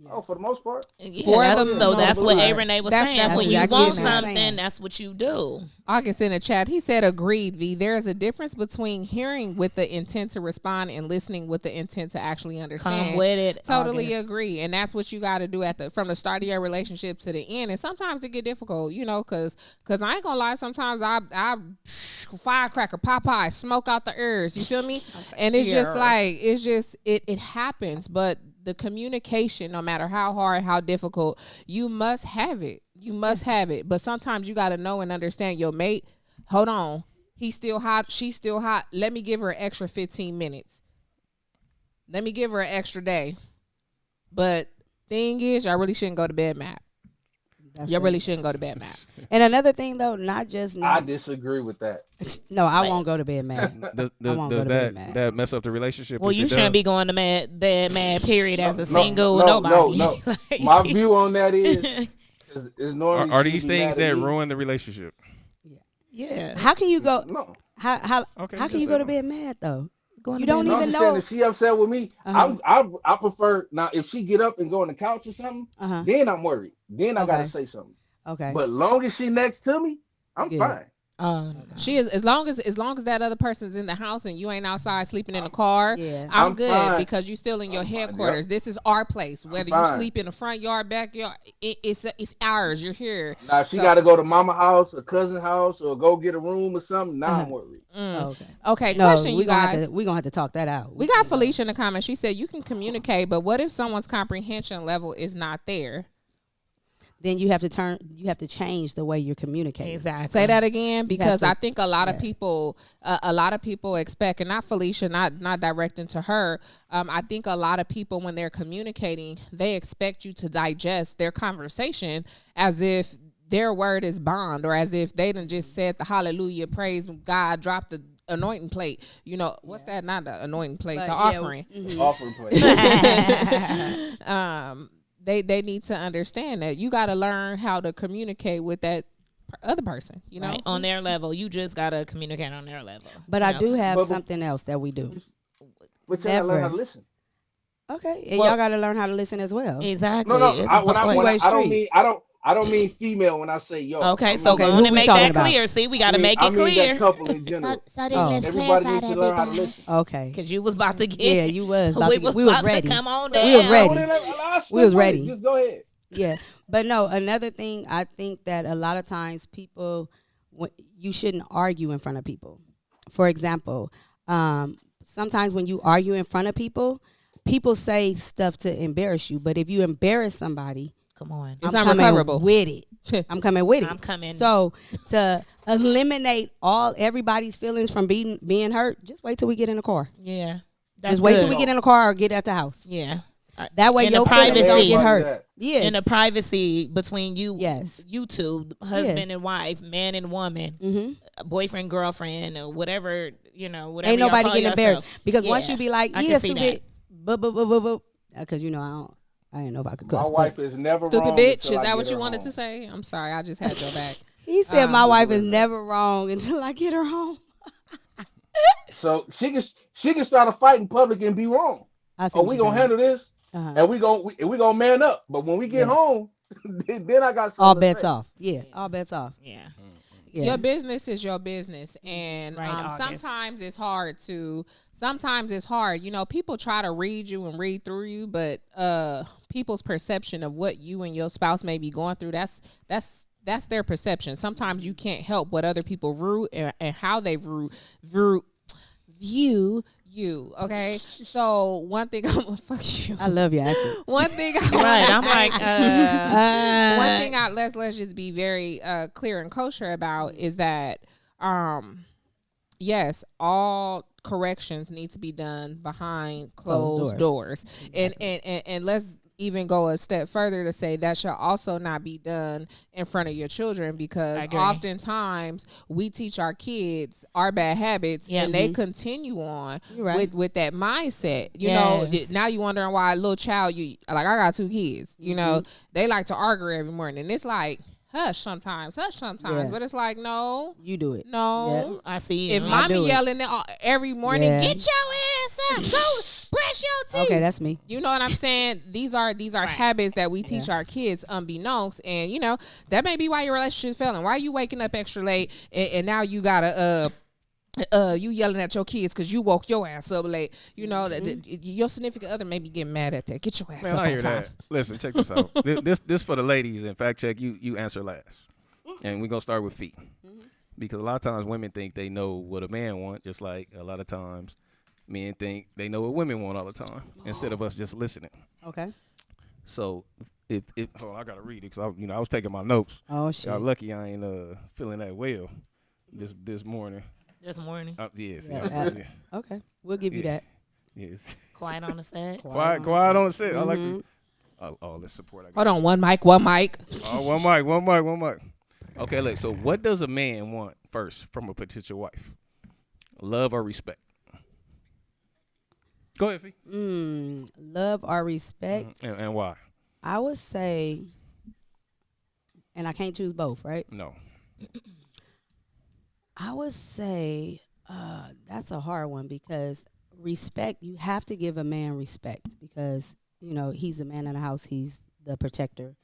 Oh, for the most part. Yeah, that's what A. Renee was saying. That's when exactly you want something, that's what you do. August in the chat, he said, agreed, V. There is a difference between hearing with the intent to respond and listening with the intent to actually understand. Come with it. Totally agree. And that's what you got to do from the start of your relationship to the end. And sometimes it get difficult, because I ain't going to lie. Sometimes I firecracker, Popeye, smoke out the ears. You feel me? And it's just like, it happens. But the communication, no matter how hard, how difficult, you must have it. You must have it. But sometimes you got to know and understand your mate. Hold on. He's still hot. She's still hot. Let me give her an extra 15 minutes. Let me give her an extra day. But thing is, y'all really shouldn't go to bed mad. Y'all really shouldn't go to bed mad. And another thing, though, I disagree with that. No, I won't go to bed mad. Does that mess up the relationship? Well, you shouldn't be going to bed mad, period, as a single nobody. No. My view on that is normally are these things that ruin the relationship? Yeah. How can you go? No. How can you go to bed mad though? You don't No, even know. If she upset with me, I prefer now. If she get up and go on the couch or something, then I'm worried. Then I gotta say something. Okay. But long as she next to me, I'm fine. She is as long as that other person's in the house and you ain't outside sleeping in the car. Yeah. I'm good fine. because you still in your headquarters. Yep. This is our place. Whether you sleep in the front yard, backyard, it's ours. You're here. Now if she got to go to mama house or cousin house or go get a room or something. Now I'm worried. Okay. Question, you guys. We're gonna have to talk that out. We got Felicia in the comments. She said you can communicate, but what if someone's comprehension level is not there? Then you have to change the way you're communicating. Exactly. Say that again, because I think a lot of people expect, and not Felicia, not directing to her. I think a lot of people, when they're communicating, they expect you to digest their conversation as if their word is bond, or as if they done just said the hallelujah, praise God, dropped the anointing plate. What's that? Not the anointing plate, the offering. Offering plate. They need to understand that you got to learn how to communicate with that other person, right, on their level. You just got to communicate on their level. But I do have something else that we do. But you got to learn how to listen. Okay, and y'all got to learn how to listen as well. Exactly. No. I don't mean female when I say yo. Okay, so go on and make that clear. See, we got to make it clear. That couple in general. So then let's everybody clarify needs to that. learn how to listen. Okay. Because you was about to get. Yeah, you was. We was ready. Come on down. We was ready. We was ready. Just go ahead. Yeah, but no. Another thing, I think that a lot of times you shouldn't argue in front of people. For example, sometimes when you argue in front of people say stuff to embarrass you. But if you embarrass somebody, come on, it's unrecoverable. With it. I'm coming with it. I'm coming. So to eliminate everybody's feelings from being hurt, just wait till we get in the car. Yeah. Just wait till we get in the car or get at the house. Yeah. That way your feelings don't get hurt. Yeah. In the privacy between you, yes, you two, husband and wife, man and woman, boyfriend, girlfriend, or whatever, whatever. Ain't nobody getting yourself. embarrassed because once you be like, yeah, stupid, because I didn't know if I could cuss. My wife is never stupid wrong. Stupid bitch. Is that what you wanted to say? I'm sorry. I just had your back. He said my wife is never wrong until I get her home. So she can start a fight in public and be wrong. We gonna handle this, and we gonna man up. But when we get home, then I got all bets off. Yeah, all bets off. Yeah. Yeah. Your business is your business, and sometimes it's hard. People try to read you and read through you, but people's perception of what you and your spouse may be going through, that's their perception. Sometimes you can't help what other people and how they view you. Okay, so one thing fuck you. I love your accent. One thing let's just be very clear and kosher about is that yes, all corrections need to be done behind closed doors. Exactly. And let's even go a step further to say that should also not be done in front of your children, because oftentimes we teach our kids our bad habits and they continue on with that mindset. You know, now you wondering why a little child, I got 2 kids, they like to argue every morning, and it's like, hush sometimes, but it's like, no, you do it. No, I see. If mommy yelling every morning, get your ass up, Brush your teeth. Okay, that's me. You know what I'm saying? These are habits that we teach our kids unbeknownst, and that may be why your relationship's failing. Why are you waking up extra late and now you gotta you yelling at your kids because you woke your ass up late. Your significant other may be getting mad at that. Get your ass up I on hear time. that. Listen, check this out. This for the ladies, and fact check, you answer last. And we're going to start with Phee. Because a lot of times women think they know what a man wants, just like a lot of times men think they know what women want all the time, instead of us just listening. Okay. So if I got to read it because I was taking my notes. Oh, shit. Y'all lucky I ain't feeling that well this morning. This morning. Yes. Yeah. Okay. We'll give you that. Yes. Quiet on the set. Quiet on the set. I like to. Let's support. Hold on. One mic. One mic. Okay, look. So what does a man want first from a potential wife? Love or respect? Go ahead, Phee. Love or respect. And why? I would say, and I can't choose both, right? No. I would say that's a hard one because respect, you have to give a man respect because, he's the man in the house. He's the protector.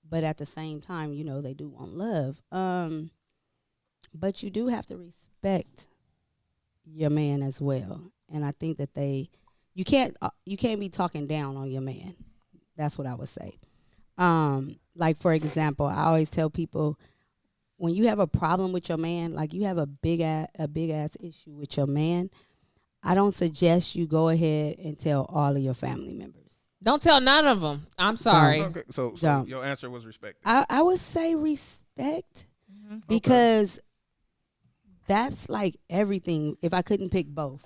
But at the same time, they do want love. But you do have to respect your man as well. And I think that you can't be talking down on your man. That's what I would say. Like, for example, I always tell people, when you have a problem with your man, like you have a big ass issue with your man, I don't suggest you go ahead and tell all of your family members. Don't tell none of them. I'm sorry. Okay. So your answer was respect. I would say respect because that's like everything. If I couldn't pick both.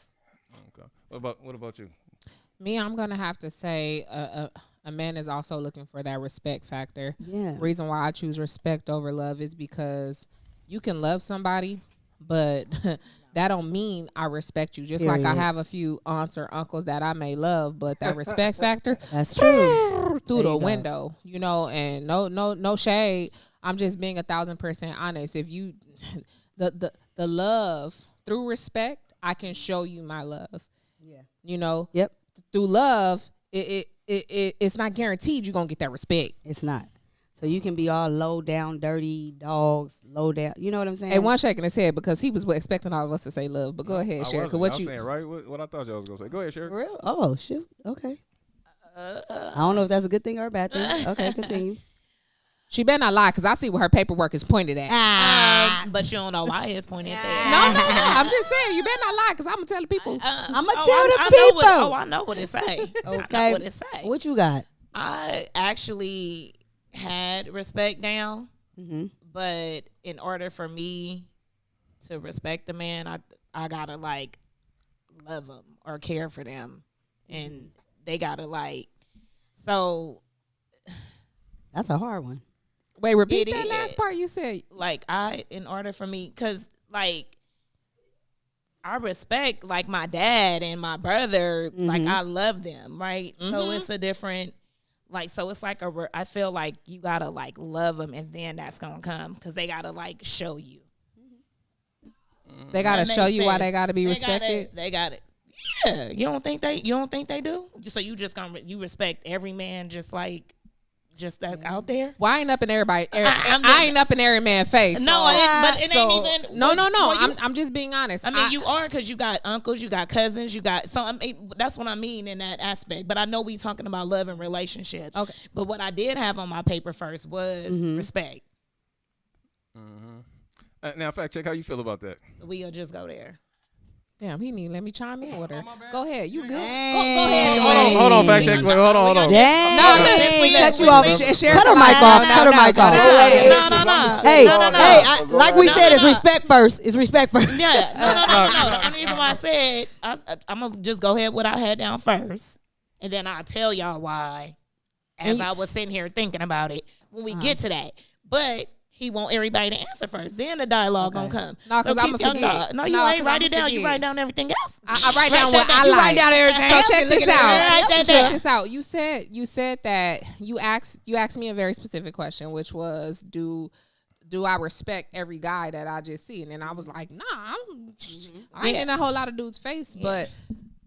Okay. What about you? Me, I'm gonna have to say a man is also looking for that respect factor. Yeah. Reason why I choose respect over love is because you can love somebody, but that don't mean I respect you. Just like I have a few aunts or uncles that I may love, but that respect factor, that's true. through the window, and no shade. I'm just being 1,000% honest. If you, the love through respect, I can show you my love. Yeah. Yep. Through love, it's not guaranteed you're gonna get that respect. It's not. So you can be all low down, dirty dogs, low down. You know what I'm saying? Hey, one shaking his head because he was expecting all of us to say love. But go ahead, Sherika. What you saying, right? What I thought y'all was gonna say. Go ahead, Sherika. For real? Oh, shoot. Okay. I don't know if that's a good thing or a bad thing. Okay, continue. She better not lie because I see what her paperwork is pointed at. But you don't know why it's pointed at. No. I'm just saying you better not lie because I'm gonna tell the people. I'm gonna tell the people. I know what it say. Okay. I know what it say. What you got? I actually had respect down, but in order for me to respect the man, I gotta like love them or care for them, and they gotta like. So that's a hard one. Wait, repeat that last part you said. Like in order for me, because like I respect like my dad and my brother, like I love them, right? So it's a different. Like, so it's like I feel like you gotta like love them, and then that's gonna come because they gotta like show you. They gotta show you why they gotta be respected. They got it. Yeah, you don't think they do? So you just you respect every man just that out there? Well, I ain't up in everybody. I ain't up in every man's face. No, but it ain't even. No. I'm just being honest. I mean, you are because you got uncles, you got cousins, you got. So I mean, that's what I mean in that aspect. But I know we talking about love and relationships. Okay. But what I did have on my paper first was respect. Now, fact check. How you feel about that? We'll just go there. Damn, he need let me chime in with her. Go ahead, you good? Go ahead. Hold on, fact check. Hold on. Damn. No, cut you off. Cut her mic off. Cut her mic off. No. Hey, like we said, it's respect first. It's respect first. Yeah. No. The reason why I said I'm gonna just go ahead with what I had down first, and then I'll tell y'all why. As I was sitting here thinking about it when we get to that, but. He want everybody to answer first. Then the dialogue gonna come. No, because I'm gonna forget. No, you ain't write it down. You write down everything else. I write down what I like. You write down everything. So check this out. Check this out. You said that you asked me a very specific question, which was do I respect every guy that I just see? And then I was like, nah, I ain't in a whole lot of dudes' face, but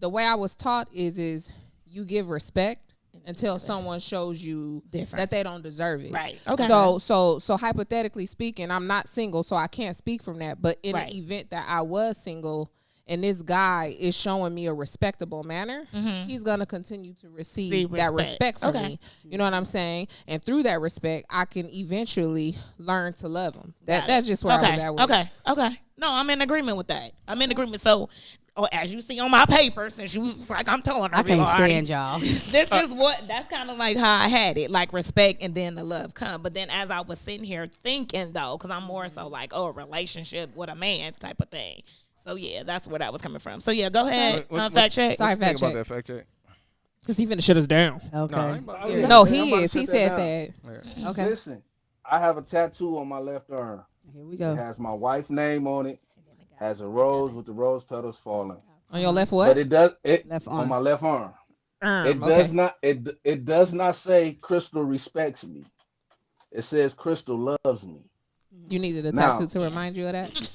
the way I was taught is you give respect until someone shows you that they don't deserve it. Right. Okay. So hypothetically speaking, I'm not single, so I can't speak from that. But in the event that I was single and this guy is showing me a respectable manner, he's going to continue to receive that respect from me. You know what I'm saying? And through that respect, I can eventually learn to love him. That's just where I was at with it. Okay. No, I'm in agreement with that. I'm in agreement. So, as you see on my paper, since you was like, I'm telling her. I can't stand y'all. This is that's kind of like how I had it, like respect and then the love come. But then as I was sitting here thinking, though, because I'm more so like, a relationship with a man type of thing. So, yeah, that's where that was coming from. So, yeah, go ahead. Fact check. Sorry, fact check. About that fact check? Because he finna shut us down. Okay. No, he is. He said that. Yeah. Okay. Listen, I have a tattoo on my left arm. Here we go. It has my wife's name on it. Has a rose with the rose petals falling. On your left what? But it does left arm. On my left arm. It does not say Crystal respects me. It says Crystal loves me. You needed a tattoo to remind you of that?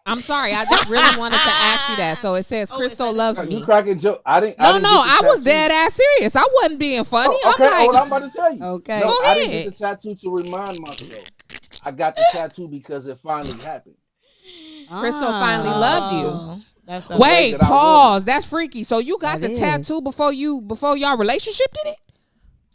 I'm sorry. I just really wanted to ask you that. So it says Crystal loves me. You cracking joke? I was dead ass serious. I wasn't being funny. Okay, I'm like, I'm about to tell you. Okay. No, Go I ahead. didn't get the tattoo to remind myself. I got the tattoo because it finally happened. Crystal finally loved you. That's the Wait, pause. That's freaky. So you got the tattoo before y'all relationship did it?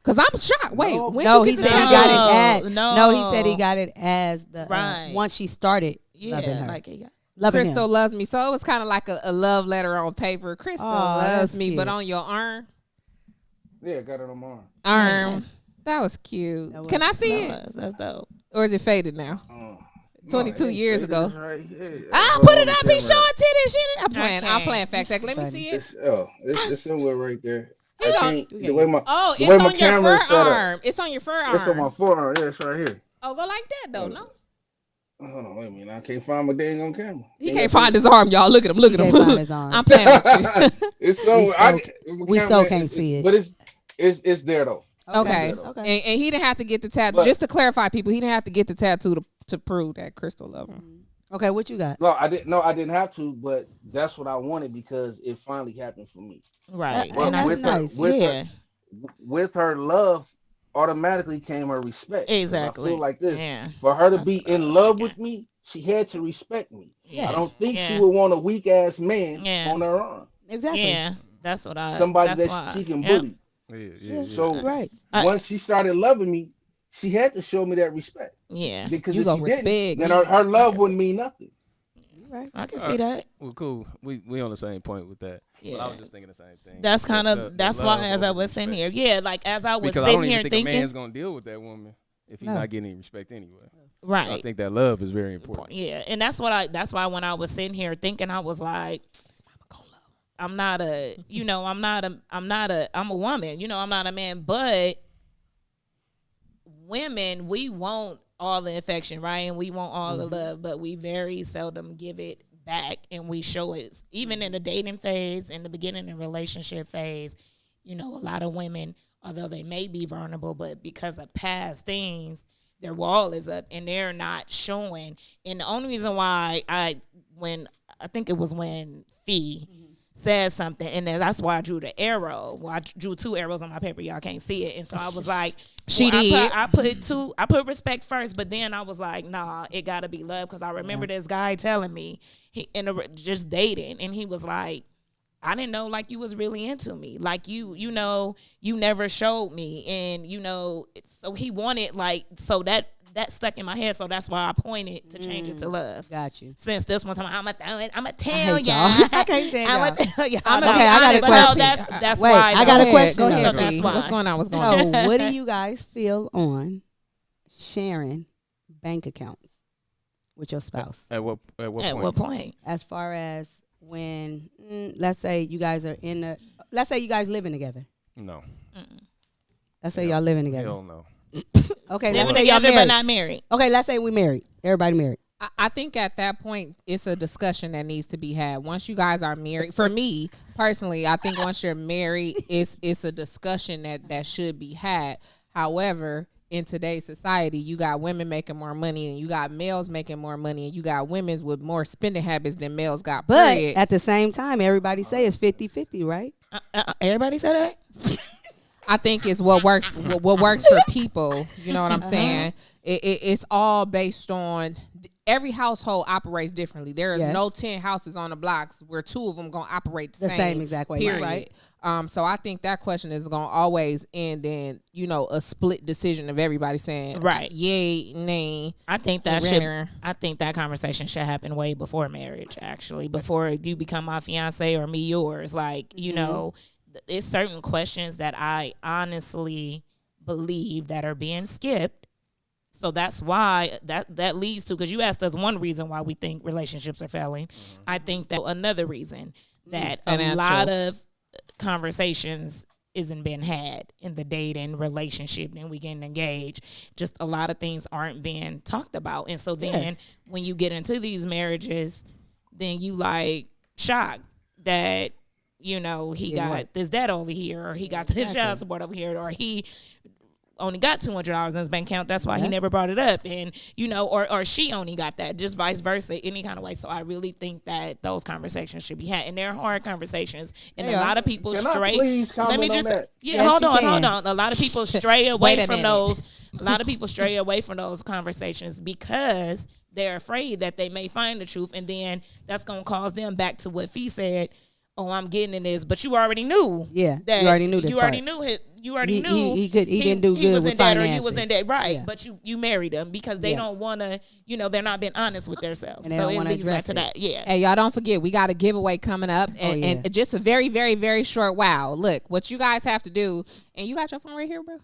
Cause I'm shocked. Wait, no, he said he got it as he said he got it as the once she started loving her. Like loving Crystal him. loves me. So it was kind of like a love letter on paper. Crystal loves me, but on your arm. Yeah, got it on my arm. Nice. That was cute. Can I see it? That's dope. Or is it faded now? 22 years ago. Right. I'll put it up. He's showing titties. Shit. I'm playing fact check. Let me see it. It's somewhere right there. It's on your forearm. It's on your forearm. It's on my forearm. Yeah, it's right here. Oh, go like that though. No. Hold on, wait a minute. I can't find my dang on camera. He can't find his arm, y'all. Look at him. Look at him. Find his arm. I'm playing with you. It's so we so can't see it, but it's there though. Okay. And he didn't have to get the tattoo. Just to clarify, people, he didn't have to get the tattoo to prove that Crystal loved him. Okay, what you got? No, I didn't have to, but that's what I wanted because it finally happened for me. Right. Well, that's nice. With her love, automatically came her respect. Exactly. I feel like this. Yeah. For her to be in love with me, she had to respect me. Yeah. I don't think she would want a weak ass man on her arm. Exactly. Yeah. That's what somebody that she can bully. Yeah. So once she started loving me, she had to show me that respect. Yeah. Because you if gonna she respect didn't, then her love wouldn't mean nothing. Right. I can see that. Well, cool. We on the same point with that. Yeah. But I was just thinking the same thing. That's kind of that's why as I was sitting here, like as I was sitting here thinking, a man's gonna deal with that woman if he's not getting any respect anyway. Right. So I think that love is very important. Yeah, and that's why when I was sitting here thinking, I was like, I'm a woman, I'm not a man, but women, we want all the affection, right? And we want all the love, but we very seldom give it back, and we show it even in the dating phase, in the beginning of the relationship phase. A lot of women, although they may be vulnerable, but because of past things, their wall is up and they're not showing. And the only reason why when Phee said something, and then that's why I drew the arrow. Well, I drew 2 arrows on my paper. Y'all can't see it. And so I was like, I put respect first, but then I was like, nah, it got to be love. Because I remember this guy telling me, just dating, and he was like, I didn't know like you was really into me. Like you never showed me. And, so he wanted so that stuck in my head. So that's why I pointed to change it to love. Got you. Since this one time, I'm going to tell y'all. I can't stand y'all. I'm going to tell y'all. I got a question. That's why. I got a question. Go ahead, that's why. What's going on? So what do you guys feel on sharing bank accounts with your spouse? At what point? As far as when, let's say you guys living together. No. Let's say y'all living together. Hell no. Okay, let's say y'all married, but not married. Okay, let's say we married. Everybody married. I think at that point, it's a discussion that needs to be had. Once you guys are married, for me personally, I think once you're married, it's a discussion that should be had. However, in today's society, you got women making more money and you got males making more money and you got women with more spending habits than males got. But period. At the same time, everybody say it's 50-50, right? Everybody say that? I think it's what works for people. You know what I'm saying? It's all based on every household operates differently. There is no 10 houses on the blocks where 2 of them gonna operate the same exact way. Period. Right. So I think that question is gonna always end in a split decision of everybody saying yay, nay. I think that conversation should happen way before marriage. Actually, before you become my fiance or me yours. Like it's certain questions that I honestly believe that are being skipped. So that's why that leads to, because you asked us one reason why we think relationships are failing. Mm-hmm. I think that another reason that a lot of conversations isn't being had in the dating relationship and we getting engaged. Just a lot of things aren't being talked about. And so then when you get into these marriages, then you like shocked that, he got this debt over here, or he got this child support over here, or he only got $200 in his bank account. That's why he never brought it up. And, or she only got that, just vice versa, any kind of way. So I really think that those conversations should be had. And they're hard conversations. And a lot of people let me just, hold on. A lot of people stray away from those. A lot of people stray away from those conversations because they're afraid that they may find the truth. And then that's going to cause them back to what Phee said. Oh, I'm getting in this, but you already knew. Yeah, that you already knew this. You already knew it. You already knew he didn't do good with finances. Or he was in debt, right? Yeah. But you married him because they don't want to. They're not being honest with themselves. So it leads back to that. Yeah. Hey, y'all, don't forget we got a giveaway coming up, and just a very, very, very short while. Look, what you guys have to do, and you got your phone right here, bro.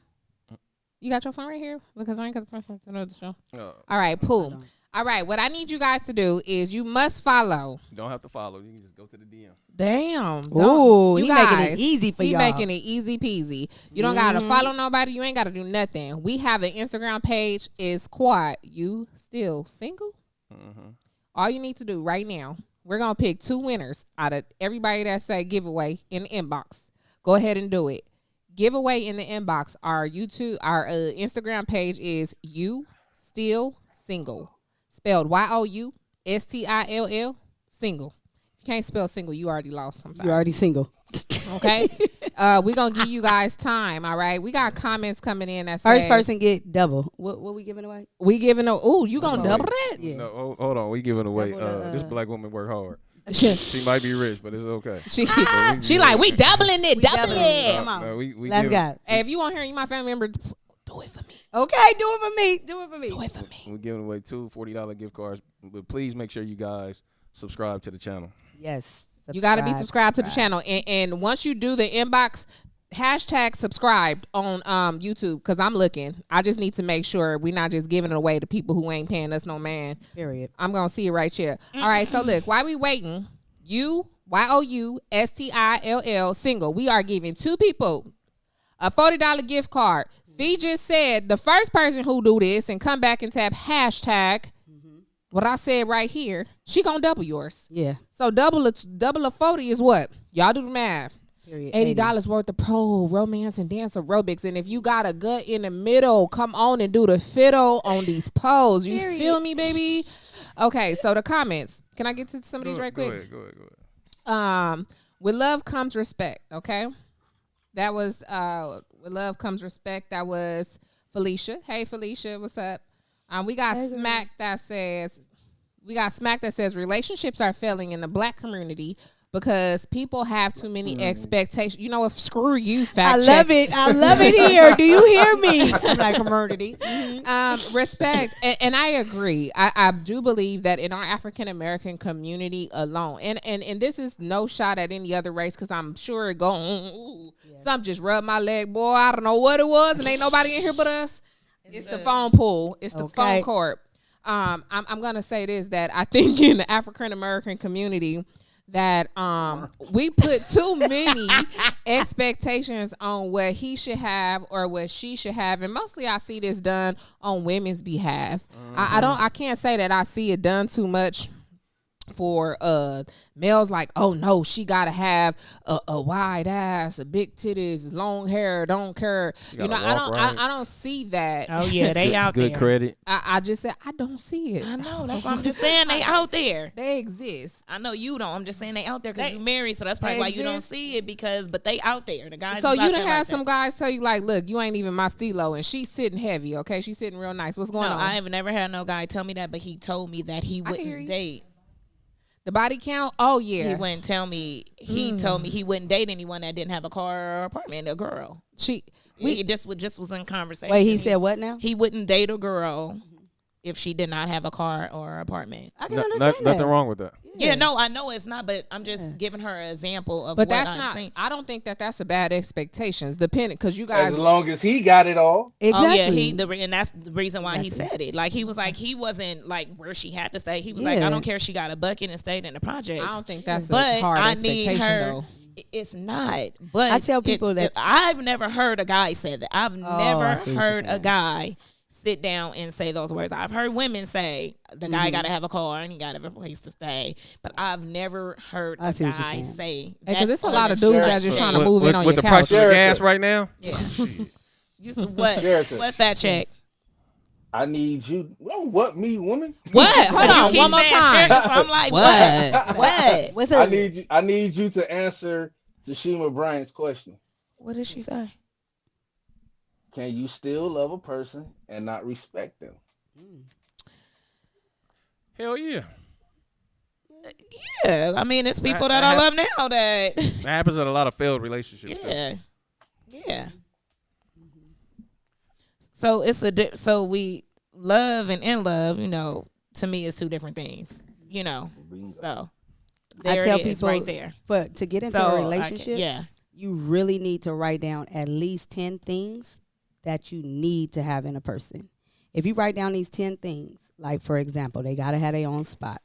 You got your phone right here because I ain't got the person to know the show. All right, cool. All right, what I need you guys to do is you must follow. You don't have to follow. You can just go to the DM. Damn. Ooh, you making it easy for y'all. Making it easy peasy. You don't got to follow nobody. You ain't got to do nothing. We have an Instagram page. It's Quad. You still single? Mm-hmm. All you need to do right now, we're going to pick 2 winners out of everybody that say giveaway in the inbox. Go ahead and do it. Giveaway in the inbox. Our Instagram page is You Still Single. Spelled YOUSTILL, single. If you can't spell single, you already lost sometimes. You're already single. Okay? We're going to give you guys time, all right? We got comments coming in that say... First person get double. What we giving away? We giving away... Ooh, you going to double that? Yeah. No, hold on. We giving away... this black woman work hard. She might be rich, but it's okay. She like, we doubling it. Double it. Come on. Let's go. Hey, if you want her, you my family member... Do it for me. Okay, do it for me. Do it for me. We're giving away 2 $40 gift cards, but please make sure you guys subscribe to the channel. Yes. You got to be subscribed to the channel. And once you do the inbox, hashtag subscribed on YouTube, because I'm looking. I just need to make sure we're not just giving it away to people who ain't paying us no man. Period. I'm going to see it right here. All right, so look, while we waiting, YOUSTILL, single. We are giving 2 people a $40 gift card. Phee just said the first person who do this and come back and tap hashtag what I said right here, she gonna double yours. Yeah. So double a 40 is what? Y'all do the math. Period. $80 worth of pro romance and dance aerobics. And if you got a gut in the middle, come on and do the fiddle on these poles. You feel me, baby? Okay, so the comments. Can I get to some of these right quick? Go ahead. With love comes respect, okay? That was with love comes respect. That was Felicia. Hey Felicia, what's up? We got Smack that says relationships are failing in the black community because people have too many expectations. You know what? Screw you, fact check. I love it here. Do you hear me? Black community. Respect. And I agree. I do believe that in our African American community alone, and this is no shot at any other race because I'm sure it some just rubbed my leg, boy. I don't know what it was, and ain't nobody in here but us. It's the phone pool. It's the phone court. I'm gonna say this, that I think in the African American community that we put too many expectations on what he should have or what she should have, and mostly I see this done on women's behalf. I can't say that I see it done too much for males like, oh no, she gotta have a wide ass, a big titties, long hair, don't care. You know, I don't see that. Oh yeah, they out there. Good credit. I just said I don't see it. I know, that's what I'm just saying. They out there. They exist. I know you don't. I'm just saying they out there because you married, so that's probably why you don't see it, but they out there. The guys. So you done had some guys tell you like, look, you ain't even my stilo, and she's sitting heavy. Okay, she's sitting real nice. What's going on? I have never had no guy tell me that, but he told me that he wouldn't date. The body count? Oh, yeah. He wouldn't tell me. He told me he wouldn't date anyone that didn't have a car or apartment. A girl. We just was in conversation. Wait, he said what now? He wouldn't date a girl if she did not have a car or apartment. I can understand that. Nothing wrong with that. Yeah, no, I know it's not, but I'm just giving her an example of. But that's not. I don't think that's a bad expectations. Depending, because you guys. As long as he got it all. Exactly. Oh yeah, and that's the reason why he said it. Like he was like he wasn't like where she had to stay. He was like, I don't care if she got a bucket and stayed in the project. I don't think that's a hard expectation though. It's not. But I tell people that I've never heard a guy say that. I've never heard a guy sit down and say those words. I've heard women say the guy got to have a car and he got to have a place to stay, but I've never heard a guy say that. Because it's a lot of dudes that's just trying to move in on your couch. With the price of gas right now? Yeah. What fat check? I need you. Well, what, me, woman? What? Hold on, one more time. So I'm like, what? What's I need you to answer Tashima Bryant's question. What did she say? Can you still love a person and not respect them? Hell yeah. Yeah, I mean, it's people that I love now that happens in a lot of failed relationships. Yeah. So so we love and in love, you know, to me is two different things, you know. So I tell people right there. But to get into a relationship, you really need to write down at least 10 things that you need to have in a person. If you write down these 10 things, like for example, they gotta have their own spot.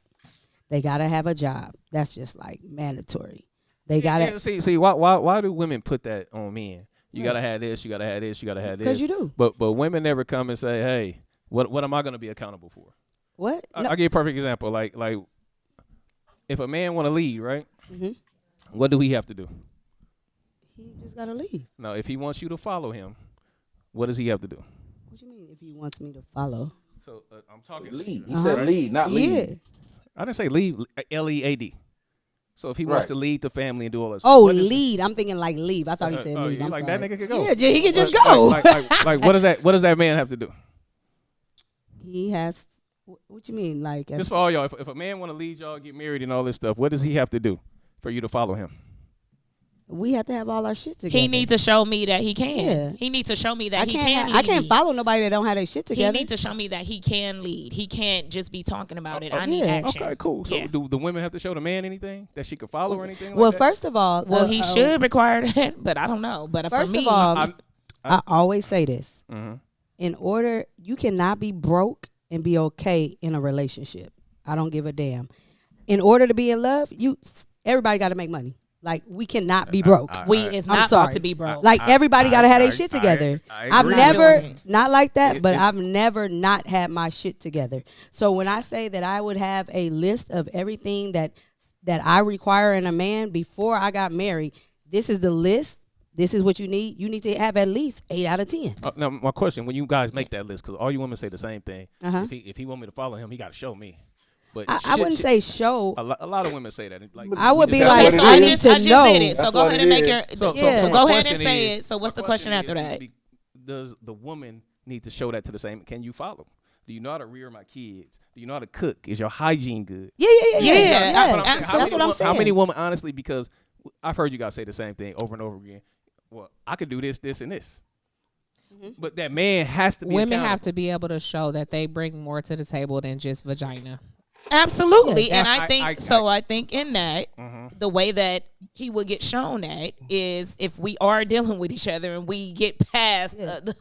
They gotta have a job. That's just like mandatory. They gotta see why do women put that on men? You gotta have this, you gotta have this, you gotta have this. Because you do. But women never come and say, hey, what am I gonna be accountable for? What? I'll give you a perfect example. Like if a man wanna lead, right? What do he have to do? He just gotta leave. No, if he wants you to follow him, what does he have to do? What do you mean if he wants me to follow? So I'm talking lead. You said lead, not lead. Yeah. I didn't say lead, L-E-A-D. So if he wants to lead the family and do all this. Oh, lead. I'm thinking like leave. I thought he said leave. I'm like sorry. that nigga could go. Yeah, he could just go. Like what does that man have to do? He has. What you mean? Like just for all y'all, if a man want to lead y'all, get married and all this stuff, what does he have to do for you to follow him? We have to have all our shit together. He needs to show me that he can. Yeah. He needs to show me that he can lead. I can't follow nobody that don't have their shit together. He needs to show me that he can lead. He can't just be talking about it. I need action. Okay, cool. So do the women have to show the man anything that she could follow or anything well, like that? first of all. Well, he should require that, but I don't know. But first for me, of all, I always say this. In order, you cannot be broke and be okay in a relationship. I don't give a damn. In order to be in love, everybody got to make money. Like, we cannot be broke. It's not about to be broke. Like, everybody got to have their shit together. I've never, not like that, but I've never not had my shit together. So when I say that I would have a list of everything that I require in a man before I got married, this is the list. This is what you need. You need to have at least 8 out of 10. Now, my question, when you guys make that list, because all you women say the same thing, if he want me to follow him, he got to show me. But I wouldn't say show. A lot of women say that. Like, I would be like, I need to know. So go ahead and make your. So go ahead and say it. So what's the question after that? Does the woman need to show that to the same? Can you follow? Do you know how to rear my kids? Do you know how to cook? Is your hygiene good? Yeah. That's what I'm saying. How many women, honestly, because I've heard you guys say the same thing over and over again. Well, I could do this, this, and this. But that man has to be Women have to be able to show that they bring more to the table than just vagina. Absolutely. Yes. And I think in that, the way that he would get shown that is if we are dealing with each other and we get past the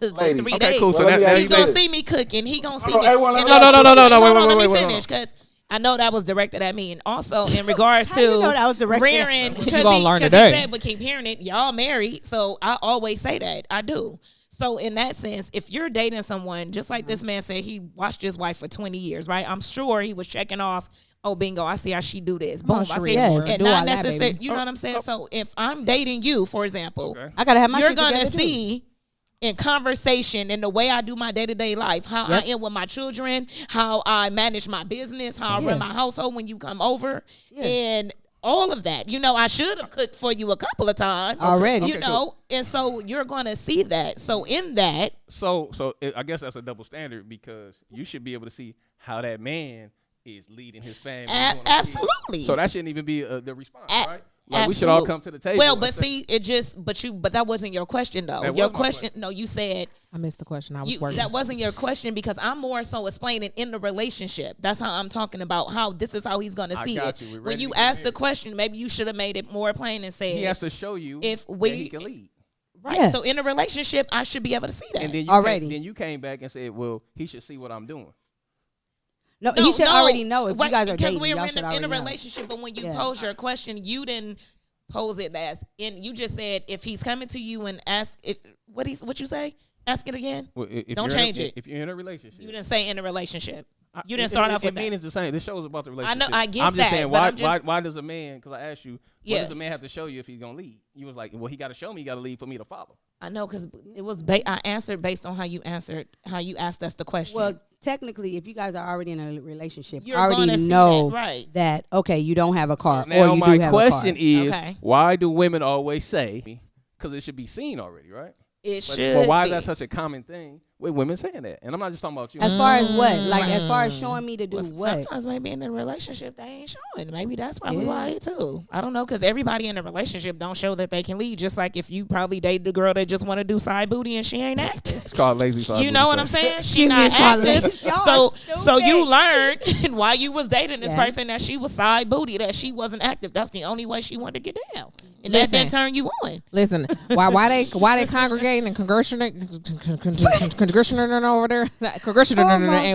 3 days. Cool. So he's going to see me cooking. He going to see me. No. Let me finish because I know that was directed at me. And also in regards to rearing, because he said, but keep hearing it, y'all married. So I always say that. I do. So in that sense, if you're dating someone, just like this man said, he watched his wife for 20 years, right? I'm sure he was checking off oh, bingo, I see how she do this. Boom, I see. Yes. And not necessarily, you know what I'm saying? So if I'm dating you, for example, I gotta have my you're going to see in conversation in the way I do my day-to-day life, how I am with my children, how I manage my business, how I run my household when you come over, and all of that. You know, I should have cooked for you a couple of times already. You know, and so you're going to see that. So in that, so I guess that's a double standard, because you should be able to see how that man is leading his family. Absolutely. So that shouldn't even be the response, right? Like, we should all come to the table. Well, but see, but that wasn't your question though. Your question, no, you said I missed the question. I was working. That wasn't your question, because I'm more so explaining in the relationship. That's how I'm talking about how this is how he's going to see it. When you asked the question, maybe you should have made it more plain and said he has to show you if he can lead. Right. Yeah. So in a relationship, I should be able to see that. And then then you came back and said, well, he should see what I'm doing. No, he should already know if you guys are dating. Because we're in a relationship, but when you pose your question, you didn't pose it as you just said if he's coming to you and ask what you say? Ask it again. Well, don't change it. If you're in a relationship, you didn't say in a relationship. You didn't start off with that. It's the same. This show is about the relationship. I know. I get that. I'm just saying, why does a man? Because I asked you, what does a man have to show you if he's gonna lead? You was like, well, he got to show me. He got to lead for me to follow. I know, because it was. I answered based on how you asked us the question. Well, technically, if you guys are already in a relationship, you already know that okay, you don't have a car, so now or you my do have question a car. is, why do women always say? Because it should be seen already, right? It should. But why is that such a common thing with women saying that? And I'm not just talking about you. As far as what? Like, as far as showing me to do what? Sometimes maybe in a relationship they ain't showing. Maybe that's probably why too. I don't know, because everybody in a relationship don't show that they can lead. Just like if you probably date the girl that just want to do side booty and she ain't active. It's called lazy side booty. You know what I'm saying? She not active. So you learned while you was dating this person that she was side booty, that she wasn't active. That's the only way she wanted to get down. And that didn't turn you on. Listen, why they congregating and congregating over there? Congregating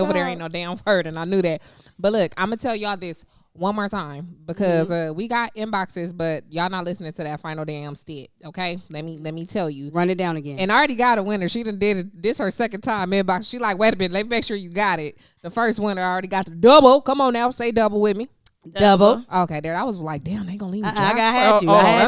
over there ain't no damn word, and I knew that. But look, I'm gonna tell y'all this one more time, because we got inboxes, but y'all not listening to that final damn stit. Okay, let me tell you. Run it down again. And I already got a winner. She done did it. This her second time inbox. She like, wait a minute, let me make sure you got it. The first winner already got the double. Come on now, say double with me. Double. Okay, there. I was like, damn, they gonna leave me. I had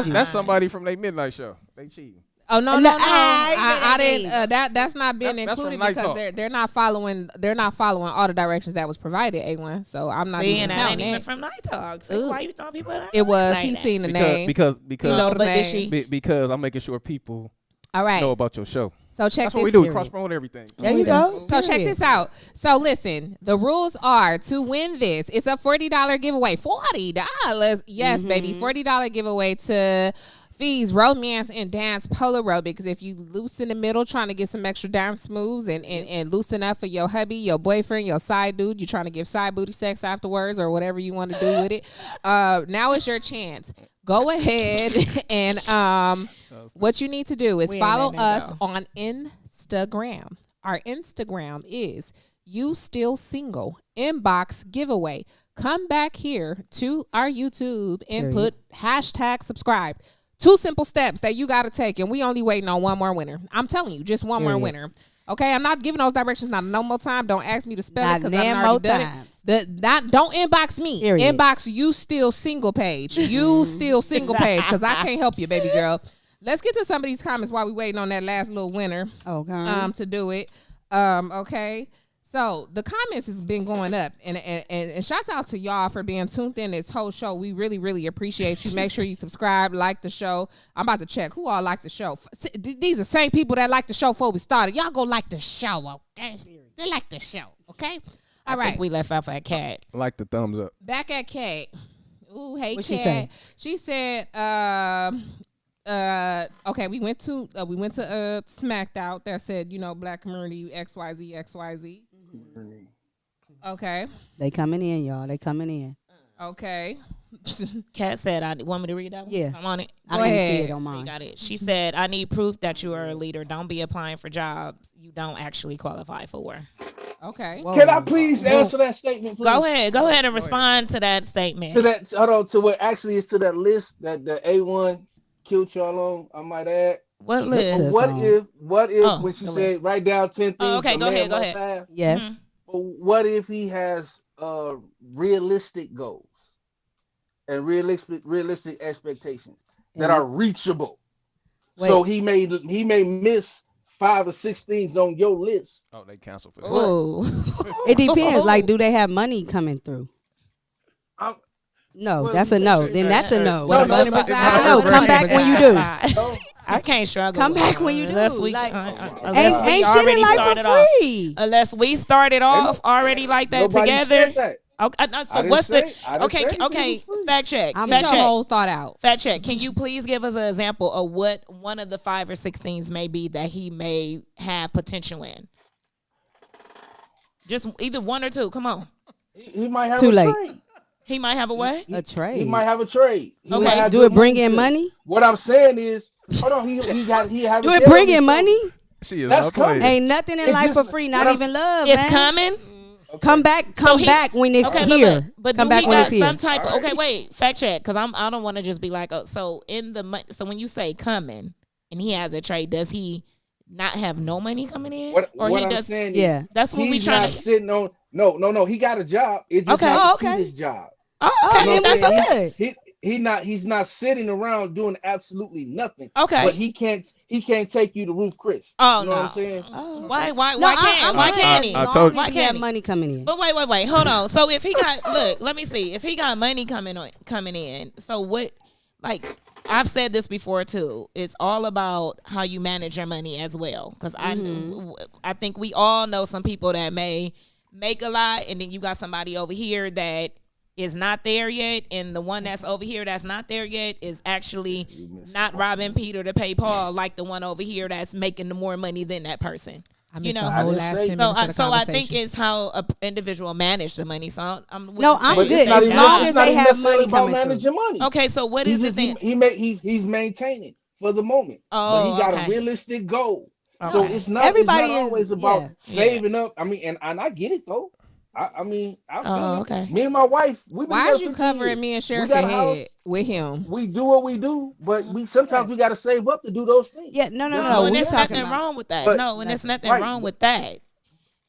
you. That's somebody from their midnight show. They cheating. Oh no! I didn't. That's not being included because they're not following. They're not following all the directions that was provided. A1. So I'm not even counting. Ain't even from Night Talk. So why you thought people? It was. He seen the name because you know the name. Because I'm making sure people know about your show. So check That's this. what we do. We cross promote everything. There you go. So check this out. So listen, the rules are to win this. It's a $40 giveaway. $40. Yes, baby. $40 giveaway to Phee's Romance and Dance Polaroid, because if you loose in the middle trying to get some extra dance moves and loosen up for your hubby, your boyfriend, your side dude, you're trying to give side booty sex afterwards or whatever you want to do with it, now is your chance. Go ahead and what you need to do is follow us on Instagram. Our Instagram is You Still Single Inbox Giveaway. Come back here to our YouTube and put #subscribe. 2 simple steps that you got to take, and we only waiting on one more winner. I'm telling you, just one more winner. Okay, I'm not giving those directions not no more time. Don't ask me to spell it because I've already done it. Don't inbox me. Inbox You Still Single page. You Still Single page, because I can't help you, baby girl. Let's get to some of these comments while we waiting on that last little winner. To do it. Okay. So the comments has been going up, and shouts out to y'all for being tuned in this whole show. We really, really appreciate you. Make sure you subscribe, like the show. I'm about to check who all like the show. These are the same people that like the show before we started. Y'all go like the show, okay? They like the show, okay? All right. I think we left off at Kat. I like the thumbs up. Back at Kat. Ooh, hey, What'd Kat. She said, okay, we went to Smacked Out that said, Black community XYZ. Okay. They coming in, y'all. They coming in. Okay. Kat said, "I want me to read that one? Yeah, I'm on it. I can see it on mine. Got it." She said, "I need proof that you are a leader. Don't be applying for jobs you don't actually qualify for." Okay. Can I please answer that statement? Please? Go ahead and respond to that statement. To that, to what actually is to that list that the A1 killed y'all on. I might add. What list? What if when she said write down 10 things? Okay, go ahead. Yes. Mm-hmm. But what if he has realistic goals and realistic expectations that are reachable. Wait. So he may miss 5 or 6 things on your list. Oh, they cancel for that. It depends. Like, do they have money coming through? No, that's a no. Then that's a no. No, come back when you do. I can't struggle. Come back when you do. Unless we, like, ain't shit in life for free. Unless we started off already like that together. Okay, so what's the okay? Fact check. Get your whole thought out. Fact check. Can you please give us an example of what one of the 5 or 6 things may be that he may have potential in? Just either 1 or 2. Come on. He might have trade. He might have a what? A trade. He might have a trade. Okay. Do it bring in money? What I'm saying is, hold on. He have. Do it bring in money? She is not playing. Ain't nothing in life for free. Not even love. It's coming. Okay. Come back when it's here. But come back when it's here. Some type of, okay, wait, fact check, because I don't want to just be like, oh, so when you say coming and he has a trade, does he not have no money coming in? What I'm saying is, that's what we trying to sitting on. No, he got a job. It just okay. His job. Okay, that's okay. He's not sitting around doing absolutely nothing. Okay, but he can't take you to Ruth Chris. Oh, you know what I'm saying? Oh. Why can't he? I told you. Why can't he have money coming in? But wait, hold on. So if he got let me see. If he got money coming in, so what? Like I've said this before too. It's all about how you manage your money as well. Because I think we all know some people that may make a lot, and then you got somebody over here that is not there yet, and the one that's over here that's not there yet is actually not robbing Peter to pay Paul, like the one over here that's making the more money than that person. I missed the whole last 10 minutes of the so I think it's how an indivical manage the money. So I'm good as long as they have money coming managing money. Okay, so what is the thing? He's maintaining for the moment. Oh, but he got a realistic goal. Okay. So it's not always about saving up. I mean, and I get it though. I mean, okay. Me and my wife. Why is you covering me and Sherika head with him? We do what we do, but sometimes we got to save up to do those things. Yeah, no. And there's nothing wrong with that. And there's nothing wrong with that.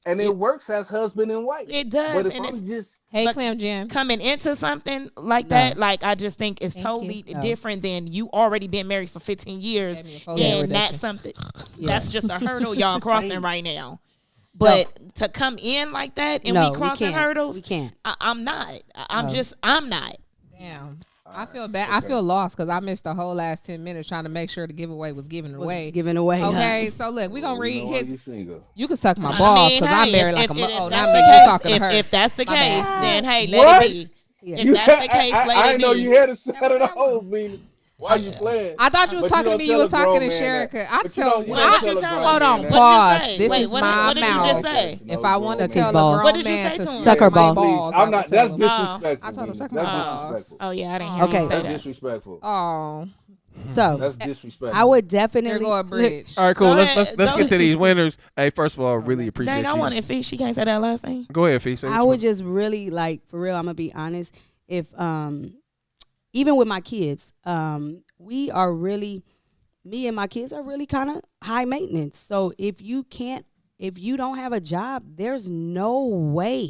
And it works as husband and wife. It does. But if I'm just Clem Jam coming into something like that, like I just think it's totally different than you already been married for 15 years, and that's something that's just a hurdle y'all crossing right now. But to come in like that and we crossing hurdles, we can't. I'm not. I'm not. Damn. I feel bad. I feel lost because I missed the whole last 10 minutes trying to make sure the giveaway was given away. Okay, so look, we gonna read hits. You can suck my balls because I'm married like a If that's the case, then hey, let it be. If that's the case, let it be. I know you had a set of the whole meaning. Why you playing? I thought you was talking to me. You was talking to Sherika. Hold on. What Pause. Say? This Wait, is what, my what did mouth. You just say? If I want to tell a grown man to suck her balls, I'm not. That's disrespectful. I told him suck my balls. Oh yeah, I didn't hear you say that. That's disrespectful. Oh. So that's disrespectful. I would definitely go a bridge. All right, cool. Let's get to these winners. Hey, first of all, really appreciate you. I wanted Phee. She can't say that last thing. Go ahead, Phee. I would just really like, for real, I'm gonna be honest. If even with my kids, we are really, me and my kids are really kind of high maintenance. So if you don't have a job, there's no way.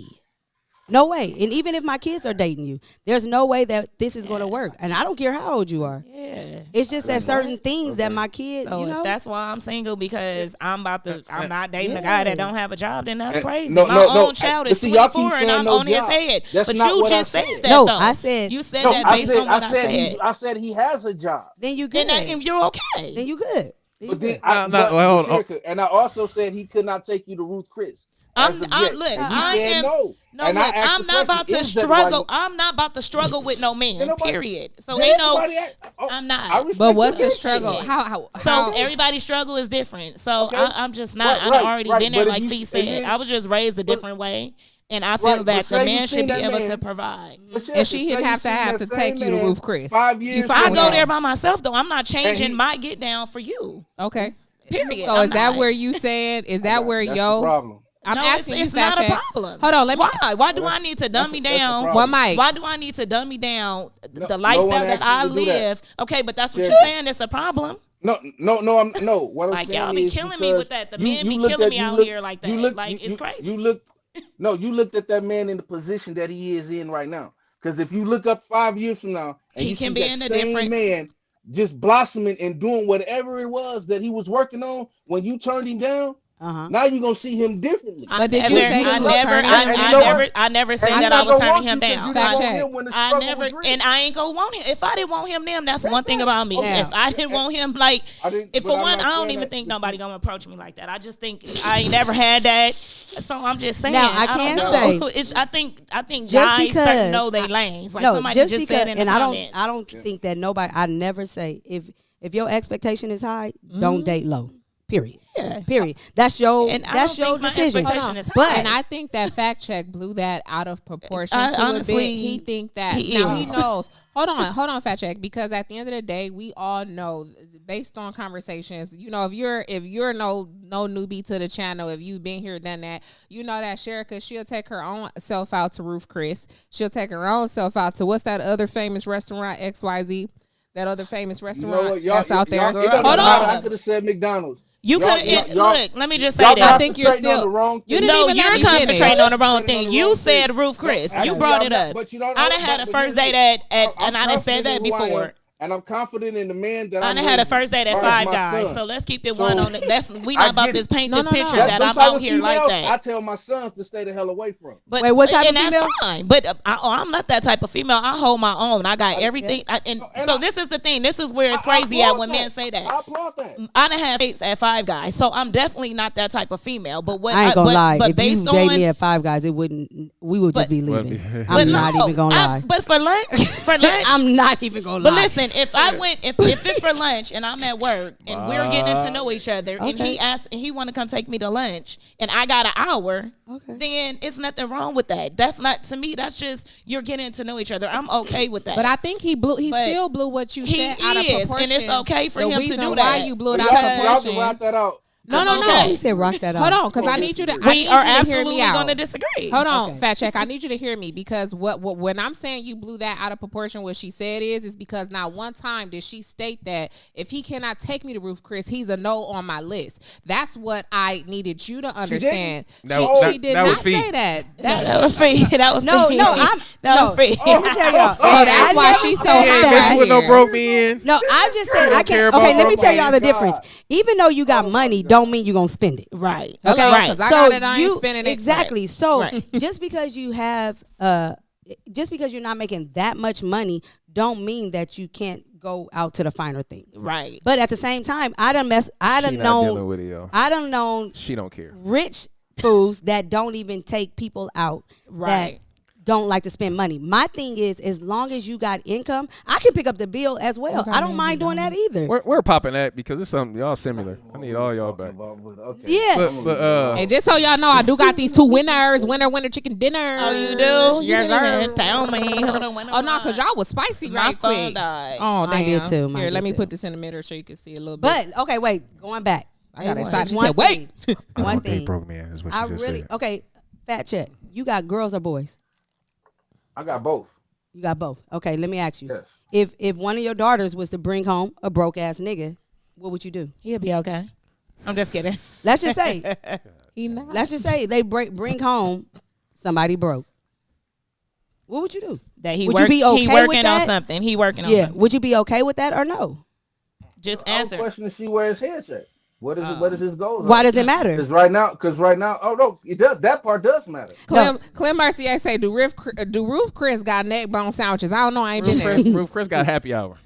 And even if my kids are dating you, there's no way that this is going to work. And I don't care how old you are. Yeah. It's just that certain things that my kids, so if that's why I'm single, because I'm not dating a guy that don't have a job, then that's crazy. My own child is 24 and I'm on his head. But you just said that though. I said you said that based on what I said. I said he has a job. Then you good. And you're okay. Then you good. But then and I also said he could not take you to Ruth Chris. I'm not about to struggle. I'm not about to struggle with no man. Period. So I'm not. But what's his struggle? How everybody's struggle is different. So I'm just not. I've already been there, like Phee said. I was just raised a different way. And I feel that the man should be able to provide. And she'd have to take you to Ruth Chris. 5 years. I go there by myself though. I'm not changing my get down for you. Okay. Period. So is that where you said? Is that where problem? I'm asking it's not a problem. Hold on, Why do I need to dumb me down? Why do I need to dumb me down the lifestyle that I live? Okay, but that's what you're saying. It's a problem. No. What I'm like saying y'all be killing me with that. The men be killing me out here like that. Like it's crazy. No, you looked at that man in the position that he is in right now. Because if you look up 5 years from now and He you can see be that in a same different man just blossoming and doing whatever it was that he was working on when you turned him down, now you're gonna see him differently. But did you say I never said that I was turning him down. I never, and I ain't gonna want him. If I didn't want him, then that's one thing about me. Yeah. If I didn't want him, like, if for one, I don't even think nobody gonna approach me like that. I just think I ain't never had that. So I'm just saying. Now I can say, I think just guys know they lanes. Like somebody just because, said in the comments. I don't think that nobody. I never say if your expectation is high, don't date low. Period. Yeah. Period. That's your decision. But I think that fact check blew that out of proportion honestly, a bit. He think that he knows. Hold on, fact check, because at the end of the day, we all know based on conversations, you know, if you're no newbie to the channel, if you've been here, done that, you know that Sherika, she'll take her own self out to Roof Chris. She'll take her own self out to what's that other famous restaurant, XYZ. That other famous restaurant that's out there. Hold on. I could have said McDonald's. You could look. Let me just say that. I think you're still. You're concentrating on the wrong thing. You said Roof Chris. You brought it up. I done had a first date at and I done said that before. And I'm confident in the man that I done had a first date at Five Guys. So let's keep it one on it. We not about this paint this picture that I'm out here like that. I tell my sons to stay the hell away from. But wait, what type of female? That's fine. But I'm not that type of female. I hold my own. I got everything. So this is the thing. This is where it's crazy at when men say that. I applaud that. I done had dates at Five Guys, so I'm definitely not that type of female. But what I ain't gonna lie, but if you date me at Five Guys, we would just be leaving. I'm not even gonna lie. But for lunch, I'm not even gonna lie. But listen, if I went, if it's for lunch and I'm at work and we're getting to know each other, and he want to come take me to lunch and I got an hour, then it's nothing wrong with that. That's not, to me, that's just you're getting to know each other. I'm okay with that. But I think he still blew what you said out of proportion. And it's okay for him to do that. Why you blew it out of proportion. Y'all can rock that out. No. He said rock that out. Hold on, because I need you to. We are absolutely going to disagree. Hold on, fact check. I need you to hear me, because what when I'm saying you blew that out of proportion, what she said is because not one time did she state that if he cannot take me to Roof Chris, he's a no on my list. That's what I needed you to understand. She did not say that. That was Phee. That was no. That was Phee. Let me tell y'all. That's why she's so messing with no broke men. No, I just said I can't. Okay, let me tell y'all the difference. Even though you got money, don't mean you're gonna spend it. Right. Okay. Right. Because I got it, I ain't spending it. Exactly. Right. So just because you have just because you're not making that much money don't mean that you can't go out to the finer things. Right. But at the same time, I done known she don't care. Rich fools that don't even take people out. Right. That don't like to spend money. My thing is, as long as you got income, I can pick up the bill as well. I don't mind doing that either. We're popping that because it's something y'all similar. I need all y'all back. Okay. Yeah. But hey, just so y'all know, I do got these two winners. Winner chicken dinner. Oh, you do? Yes, sir. Tell me. Oh no, because y'all was spicy right quick. Oh, damn. I did too. Here, let me put this in the middle so you can see a little bit. But okay, wait. Going back. I got excited. One wait. One thing. Broke man is what she just said. Okay. Fat check. You got girls or boys? I got both. You got both. Okay, let me ask you. Yes. If one of your daughters was to bring home a broke ass nigga, what would you do? He'll be okay. I'm just kidding. Let's just say. Let's Let's just say they bring home somebody broke. What would you do? That he would you be okay he working with that? on something. He working on something. Would you be okay with that or no? Just I'm answer. questioning she wears head check. What is his goal? Why does it matter? Because right now, oh no, it does. That part does matter. Clem Mercier say, do Roof Chris got neck bone sandwiches? I don't know. I ain't been there. Roof Chris got happy hour.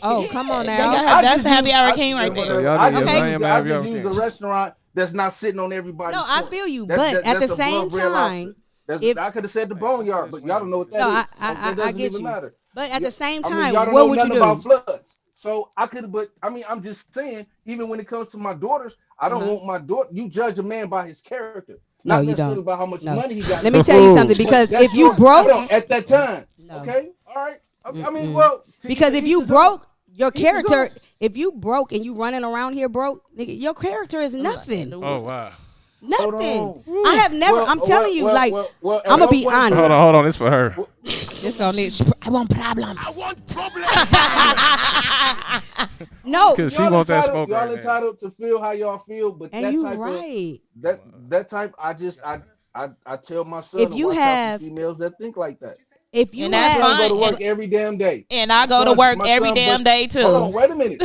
Oh, come on now. That's happy hour king right there. I just use a restaurant that's not sitting on everybody's No, I feel you, but at the same time, I could have said the boneyard, but y'all don't know what that is. That doesn't even matter. But at the same time, y'all don't what know would you nothing do? about floods. So I could, but I mean, I'm just saying, even when it comes to my daughters, I don't want my daughter. You judge a man by his character, not necessarily about how much money he got. Let me tell you something, because if you broke at that time, okay, all right. I mean, well, because if you broke, your character, if you broke and you running around here broke, nigga, your character is nothing. Oh wow. Nothing. I have never. I'm telling you, I'm gonna be honest. Hold on. It's for her. This gonna need. I want problems. No, because she wants that smoke. Y'all entitled to feel how y'all feel, but and that you type right. that type. I tell my son to watch out for females that think like that. If you go to work every damn day, and I go to work every damn day too. Hold on, wait a minute.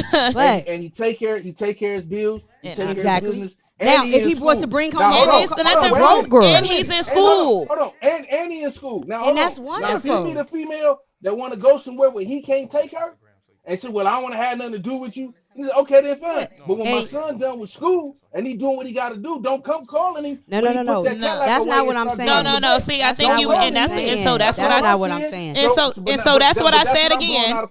and he take care of his bills. He take care of his business. Now, if he wants to bring home a broke girl, and he's in school. Hold on, and he in school now. And that's wonderful. Now, if he meet a female that want to go somewhere where he can't take her, and say, "Well, I don't want to have nothing to do with you." He's like, "Okay, then fine." But when my son done with school and he doing what he got to do, don't come calling him. No. That's not what I'm saying. No. See, I think you, and that's not what I'm saying. And so that's what I said again.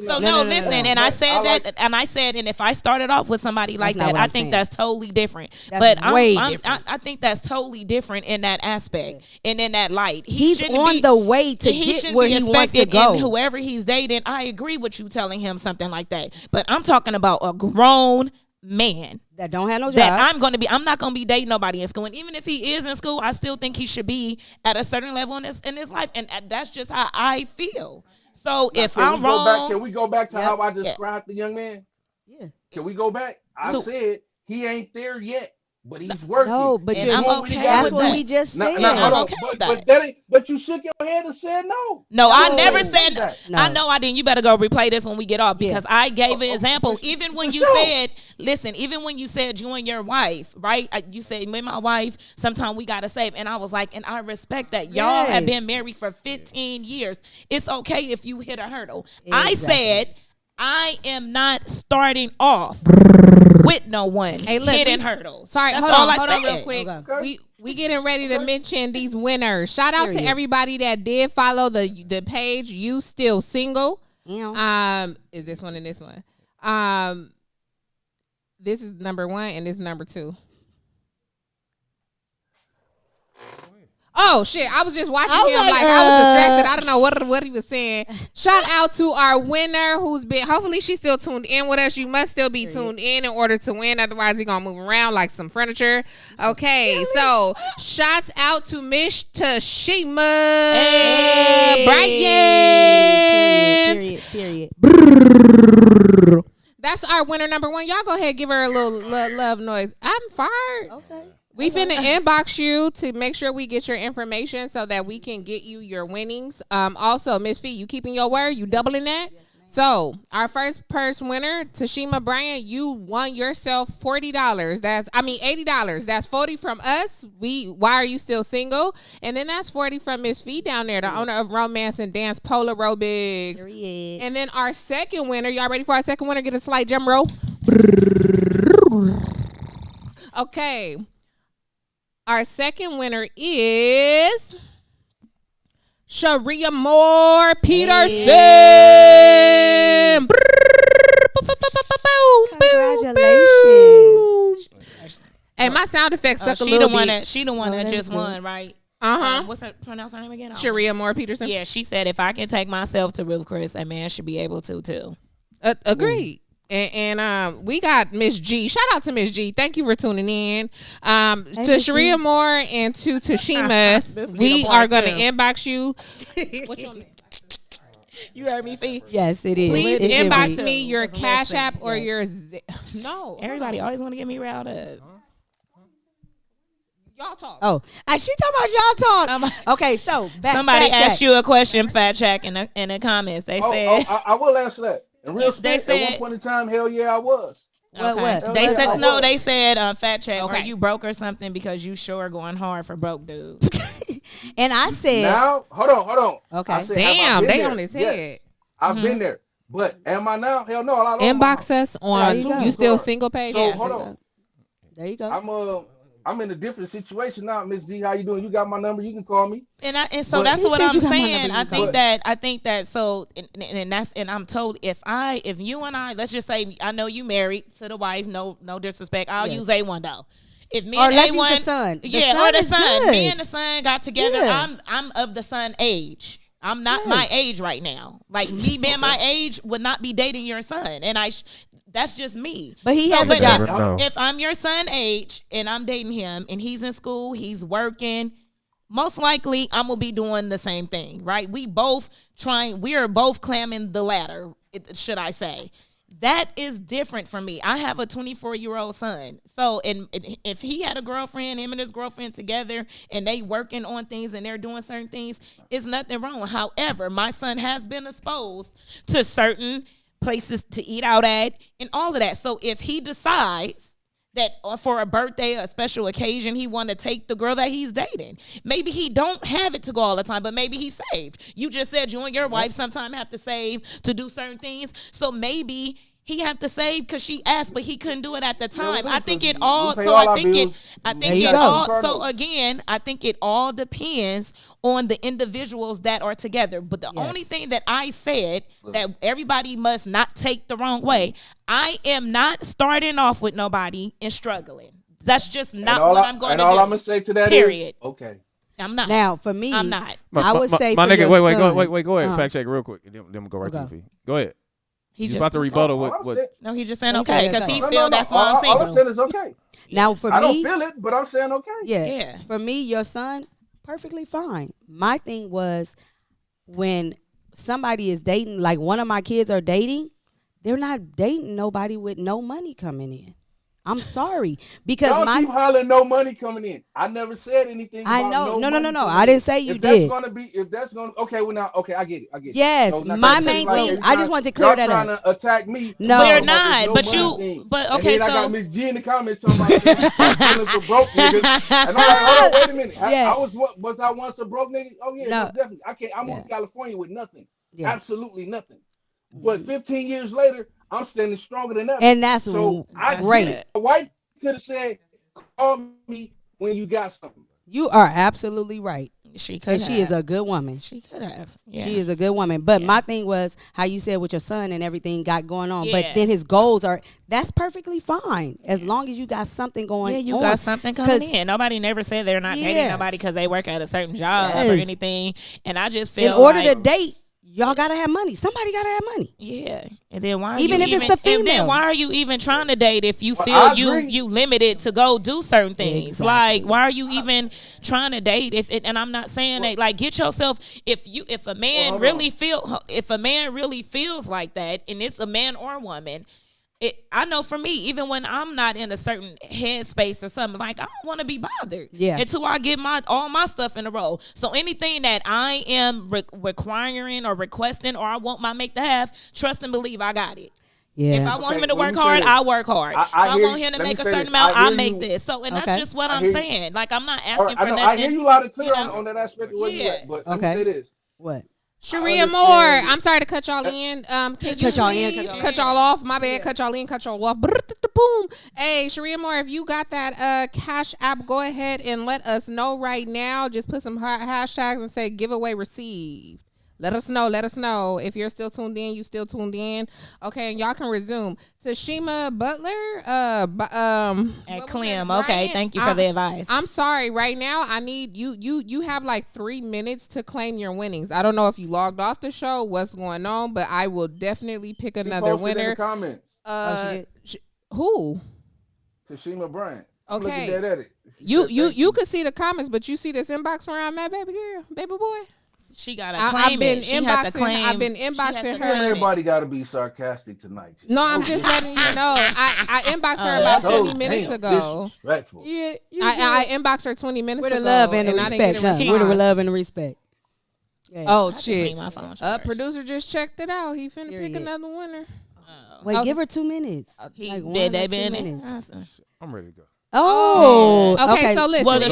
So no, listen, and I said that, and I said, and if I started off with somebody like that, I think that's totally different. But I think that's totally different in that aspect and in that light. He's on the way to get where he wants to go. And whoever he's dating, I agree with you telling him something like that. But I'm talking about a grown man that don't have no job. That I'm not gonna be dating nobody in school. And even if he is in school, I still think he should be at a certain level in his life. And that's just how I feel. So now, if I'm wrong, can we go back to how I described the young man? Yeah. Can we go back? I said he ain't there yet, but he's working. No, but I'm okay. That's what we just said. I'm okay with that. But you shook your head and said no. No, I never said that. No. I know I didn't. You better go replay this when we get off because I gave an example. Even when you said, listen, even when you said you and your wife, right? You said me and my wife, sometimes we got to save. And I was like, and I respect that. Y'all have been married for 15 years. It's okay if you hit a hurdle. Exactly. I said, I am not starting off with no one hitting hurdles. Sorry, hold on real quick. Okay. We getting ready to mention these winners. Shout out to everybody that did follow the page. You Still Single. Yeah. Is this one and this one? This is number 1 and this is number 2. Oh shit! I was just watching him like I was distracted. I don't know what he was saying. Shout out to our winner who's been. Hopefully she's still tuned in with us. You must still be tuned in order to win. Otherwise, we're gonna move around like some furniture. Okay, so shouts out to Miss Tashima Bryant. Period. That's our winner number 1. Y'all go ahead, give her a little love noise. I'm fired. Okay. We finna inbox you to make sure we get your information so that we can get you your winnings. Also, Miss Phee, you keeping your word? You doubling that? Yes, so our first purse winner, Tashima Bryant, you won yourself $40. $80. That's 40 from us. Why Are You Still Single? And then that's 40 from Miss Phee down there, the owner of Romance and Dance Polar Aerobics. Period. And then our second winner, y'all ready for our second winner? Get a slight drum roll. Okay. Our second winner is Sherika Moore Peterson. Congratulations. Hey, my sound effects suck a little bit. She the one that just won, right? What's her pronounce her name again? Sherika Moore Peterson. Yeah, she said if I can take myself to Ruth Chris, a man should be able to too. Agreed. And we got Miss G. Shout out to Miss G. Thank you for tuning in. To Sherika Moore and to Tashima, we are going to inbox you. What's your name? You heard me, Phee? Yes, it is. Please inbox me your Cash App or your No. Everybody always want to get me riled up. Y'all talk. Oh, she talking about y'all talk. Okay, so somebody asked you a question, Fat Check, in the comments. They said I will answer that. And real estate, at one point in time, hell yeah, I was. What? They said no. They said, Fat Check, are you broke or something? Because you sure going hard for broke dudes. And I said, now hold on. Okay, said, damn, they on his head. Yes, I've been there, but am I now? Hell no. Inbox us on You Still Single page. So hold on. There you go. I'm in a different situation now, Miss G. How you doing? You got my number. You can call me. And so that's what I'm saying. I think that. So and I'm told if you and I, let's just say I know you married to the wife. No disrespect. I'll use A1 though. If me and A1, the son. Or the son. Good. Me and the son got together. Yeah. I'm of the son age. I'm not my age right now. Like me being my age would not be dating your son, and that's just me. But he has a job. If I'm your son age and I'm dating him and he's in school, he's working, most likely I'm gonna be doing the same thing, right? We are both climbing the ladder, should I say. That is different from me. I have a 24-year-old son. So, and if he had a girlfriend, him and his girlfriend together, and they working on things and they're doing certain things, it's nothing wrong. However, my son has been exposed to certain places to eat out at and all of that. So if he decides that for a birthday or a special occasion, he want to take the girl that he's dating, maybe he don't have it to go all the time, but maybe he saved. You just said you and your wife sometimes have to save to do certain things. So maybe he have to save because she asked, but he couldn't do it at the time. I think it all. So I think it all. So again, I think it all depends on the individuals that are together. But the only thing that I said that everybody must not take the wrong way, I am not starting off with nobody and struggling. That's just not what I'm going to do. And all I'm gonna say to that is, okay. I'm not. Now, for me, I'm not. I would say my for nigga, your wait, son, go ahead. Fact check real quick. Then go right to Phee. Go ahead. He's about to rebuttal what? No, he's just saying okay because he feel that's why I'm All I'm saying. saying is okay. Now, for me, I don't feel it, but I'm saying okay. Yeah. For me, your son, perfectly fine. My thing was when somebody is dating, like one of my kids are dating, they're not dating nobody with no money coming in. I'm sorry because y'all keep hollering no money coming in. I never said anything about No. I didn't say you did. If that's gonna I get it. Yes, so my main thing. I just want to clear that up. Trying to attack me. No, we're not. But okay. And then I got Miss G in the comments talking about feeling for broke niggas. And I'm like, hold on, wait a minute. Yeah. Was I once a broke nigga? Oh yeah, no. Definitely. I'm moving to California with nothing. Yeah. Absolutely nothing. But 15 years later, I'm standing stronger than ever. And that's great. My wife could have said, call me when you got something. You are absolutely right. She could have. She is a good woman. She could have. Yeah. She is a good woman. But my thing was how you said with your son and everything got going on. Yeah. But then his goals that's perfectly fine. As long as you got something going on. Yeah, you got something coming in. Nobody never said they're not dating nobody because they work at a certain job or anything. And I just feel in order to date, y'all gotta have money. Somebody gotta have money. Yeah, and then why? Even if it's the female, and then why are you even trying to date if you feel you limited to go do certain things? Exactly. Like, why are you even trying to date? And I'm not saying that. Like, get yourself. If a man really feels like that, and it's a man or woman. I know for me, even when I'm not in a certain headspace or something, like I don't want to be bothered until I get all my stuff in a row. So anything that I am requiring or requesting or I want my mate to have, trust and believe I got it. Yeah. If I want him to work hard, I work hard. If I want him to make a certain amount, I make this. So, and that's just what I'm saying. Like, I'm not asking for nothing. I hear you loud and clear on that aspect of where you at, but let me say this. What? Sherika Moore, I'm sorry to cut y'all in. Can you cut y'all off? My bad. Cut y'all in. Cut y'all off. Boom. Hey, Sherika Moore, if you got that Cash App, go ahead and let us know right now. Just put some hashtags and say giveaway received. Let us know. If you're still tuned in, you still tuned in. Okay, and y'all can resume. Tashima Butler, at Clem. Okay, thank you for the advice. I'm sorry. Right now, I need you have like 3 minutes to claim your winnings. I don't know if you logged off the show, what's going on, but I will definitely pick another winner. In the comments. Who? Tashima Bryant. Okay. Looking dead at it. You could see the comments, but you see this inbox where I'm at, baby boy. She got to claim it. I've been inboxing her. Everybody got to be sarcastic tonight. No, I'm just letting you know. I inboxed her about 20 minutes ago. Disrespectful. Yeah, I inboxed her 20 minutes ago. With the love and the respect. With the love and the respect. Yeah. Oh, shit. Producer just checked it out. He finna pick another winner. Wait, give her 2 minutes. Like 1 or 2 minutes. I'm ready to go. Oh, okay. So listen. Well, the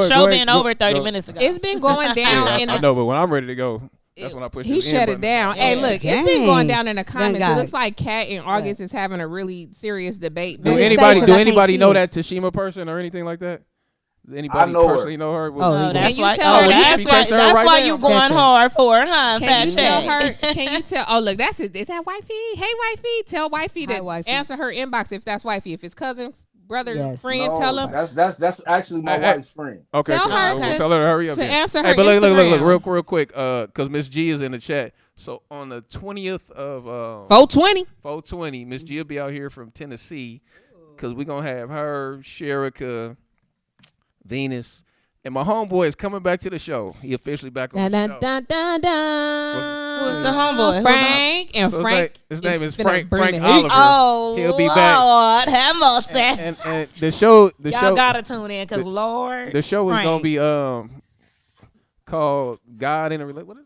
show been over 30 minutes ago. It's been going down. I know, but when I'm ready to go, that's when I push. He shut it down. Hey, look, it's been going down in the comments. It looks like Kat and August is having a really serious debate. Do anybody know that Tashima person or anything like that? Does anybody personally know her? That's why you going hard for her, huh? Can you tell her? Can you tell? Oh, look, that's it. Is that wifey? Hey, wifey, tell wifey to answer her inbox if that's wifey. If it's cousin, brother, friend, tell him. That's actually my wife's friend. Okay, tell her to hurry up to answer her. Hey, but look, real quick, because Miss G is in the chat. So on the 20th of 420, Miss G will be out here from Tennessee, because we're gonna have her, Sherika, Venus, and my homeboy is coming back to the show. He officially back on the show. Who's the homeboy? Frank. Frank and So Frank. His name is finna Frank bring the Oliver. heat. Oh, He'll be Lord, back. have mercy. And the show, Y'all gotta tune in because Lord, the show is Frank. gonna be called God in a Relationship. What is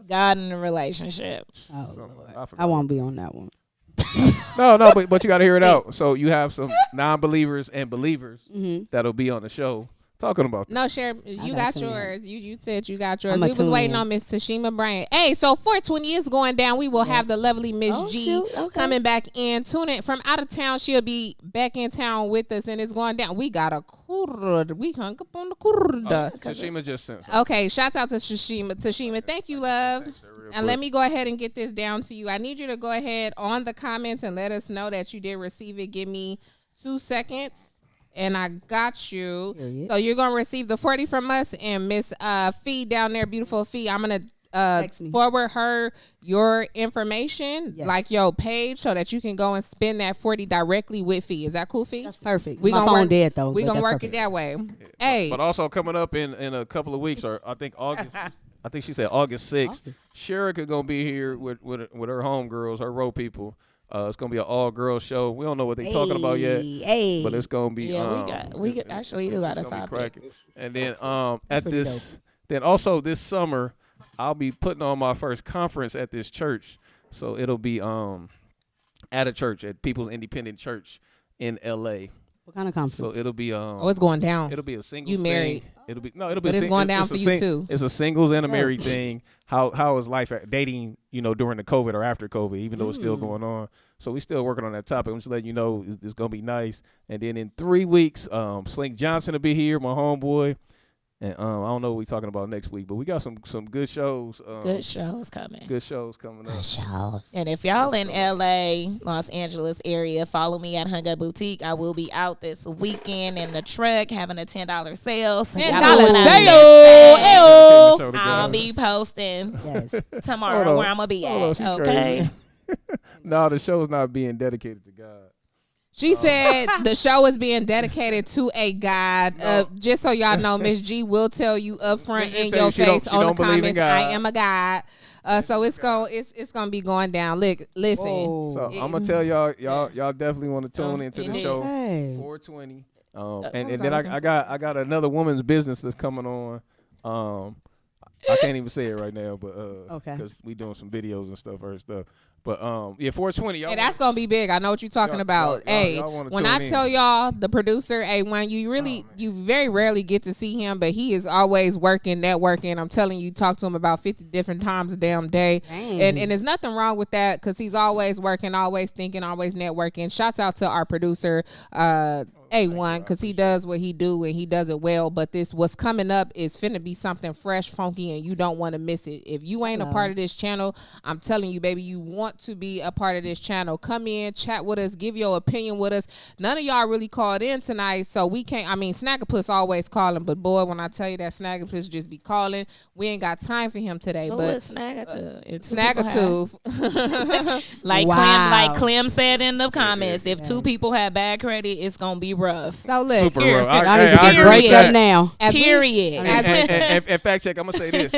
God in a relationship. Oh, Lord. I won't be on that one. No, but you got to hear it out. So you have some non-believers and believers that'll be on the show talking about that. No, Cher, you got yours. You said you got yours. I'ma We was tune waiting in. on Miss Tashima Bryant. Hey, so 420 is going down. We will have the lovely Miss G coming back in. Tune in from out of town. She'll be back in town with us, and it's going down. We got a kurd. We hung up on the kurd. Tashima just sent something. Okay, shouts out to Tashima. Tashima, thank you, love. And let me go ahead and get this down to you. I need you to go ahead on the comments and let us know that you did receive it. Give me 2 seconds. And I got you. Period. So you're gonna receive the 40 from us, and Miss Phee down there, beautiful Phee. I'm gonna forward her your information, like your page, so that you can go and spend that 40 directly with Phee. Is that cool, Phee? That's perfect. We My gonna phone work, dead though. We gonna work it that way. Yeah. Hey, but also coming up in a couple of weeks, or I think August. I think she said August 6th. Sherika gonna be here with her homegirls, her row people. It's gonna be an all-girls show. We don't know what they're talking about yet, but it's gonna be. We actually do got a topic. And then then also this summer, I'll be putting on my first conference at this church. So it'll be at a church, at People's Independent Church in LA. What kind of conference? So it'll be it's going down. It'll be a single. You married? Thing. It'll be no. It'll be. But it's going down for you too. It's a singles and a married thing. How is life dating? During the COVID or after COVID, even though it's still going on. So we still working on that topic. I'm just letting you know it's gonna be nice. And then in 3 weeks, Slink Johnson will be here, my homeboy. And I don't know what we're talking about next week, but we got some good shows. Good shows coming. Good shows coming up. Good shows. And if y'all in LA, Los Angeles area, follow me at Hung Up Boutique. I will be out this weekend in the truck having a $10 sale. So $10 sale. I'll be posting tomorrow where I'm gonna be at. Okay. No, the show's not being dedicated to God. She said the show is being dedicated to a God. Just so y'all know, Miss G will tell you up front in your face on the comments, I am a God. So it's gonna be going down. Look, listen. So I'm gonna tell y'all definitely want to tune into the show. 420. And then I got another woman's business that's coming on. I can't even say it right now, but because we doing some videos and stuff, her stuff. But 420. Y'all that's gonna be big. I know what you're talking about. When I tell y'all the producer, when you very rarely get to see him, but he is always working, networking. I'm telling you, talk to him about 50 different times a damn day. And there's nothing wrong with that because he's always working, always thinking, always networking. Shouts out to our producer, A1, because he does what he do and he does it well. But what's coming up is finna be something fresh, funky, and you don't want to miss it. If you ain't a part of this channel, I'm telling you, baby, you want to be a part of this channel. Come in, chat with us, give your opinion with us. None of y'all really called in tonight, so we can't. I mean, Snaggapus always calling, but boy, when I tell you that Snaggapus just be calling, we ain't got time for him today. But it's Snaggatooth. It's Snaggatoooth. Like Clem said in the comments, if two people have bad credit, it's gonna be rough. So look, super rough. I need to just break up now. Period. And fact check, I'm gonna say this: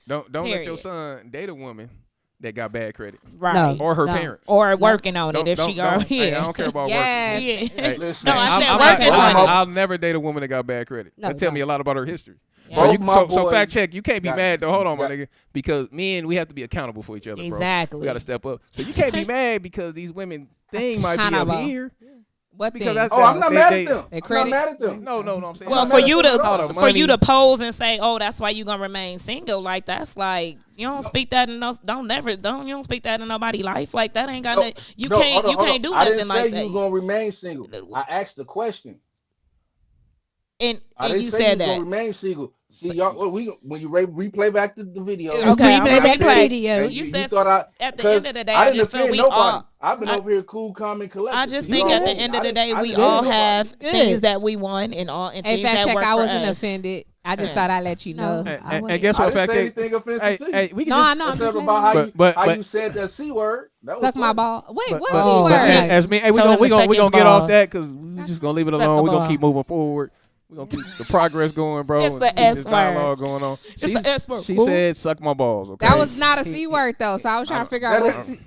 don't let your son date a woman that got bad credit, right? Or her parents, or working on it if she already. I don't care about working. Listen, no, I said working on it. I'll never date a woman that got bad credit. That tell me a lot about her history. Yeah. So fact check, you can't be mad though. Hold on, my nigga, because men, we have to be accountable for each other. Exactly. Bro. We got to step up. So you can't be mad because these women thing might be up here. What thing? I'm not mad at them. I'm not mad at them. No, I'm saying. Well, for you to pose and say, "Oh, that's why you gonna remain single," like that's like you don't speak that in you don't speak that in nobody's life. Like that ain't got you can't do nothing like that. I didn't say you gonna remain single. I asked the question. And you you said that gonna remain single. See y'all when you replay back the video. Okay, replay back the video. You said at the end of the day, I just feel we all. I've been over here cool, calm, and collected. I just think at the end of the day, we all have things that we want and things that work for us. I wasn't offended. I just thought I'd let you know. And guess what? I didn't say anything offensive to you. We can I know. Except about how you said that C word. Suck my ball. Wait, what C word? As me, we gonna get off that because we just gonna leave it alone. We gonna keep moving forward. We're gonna keep the progress going, bro. It's the S word. Dialogue going on. It's the S word. She said, "Suck my balls." Okay. That was not a C word though, so I was trying to figure out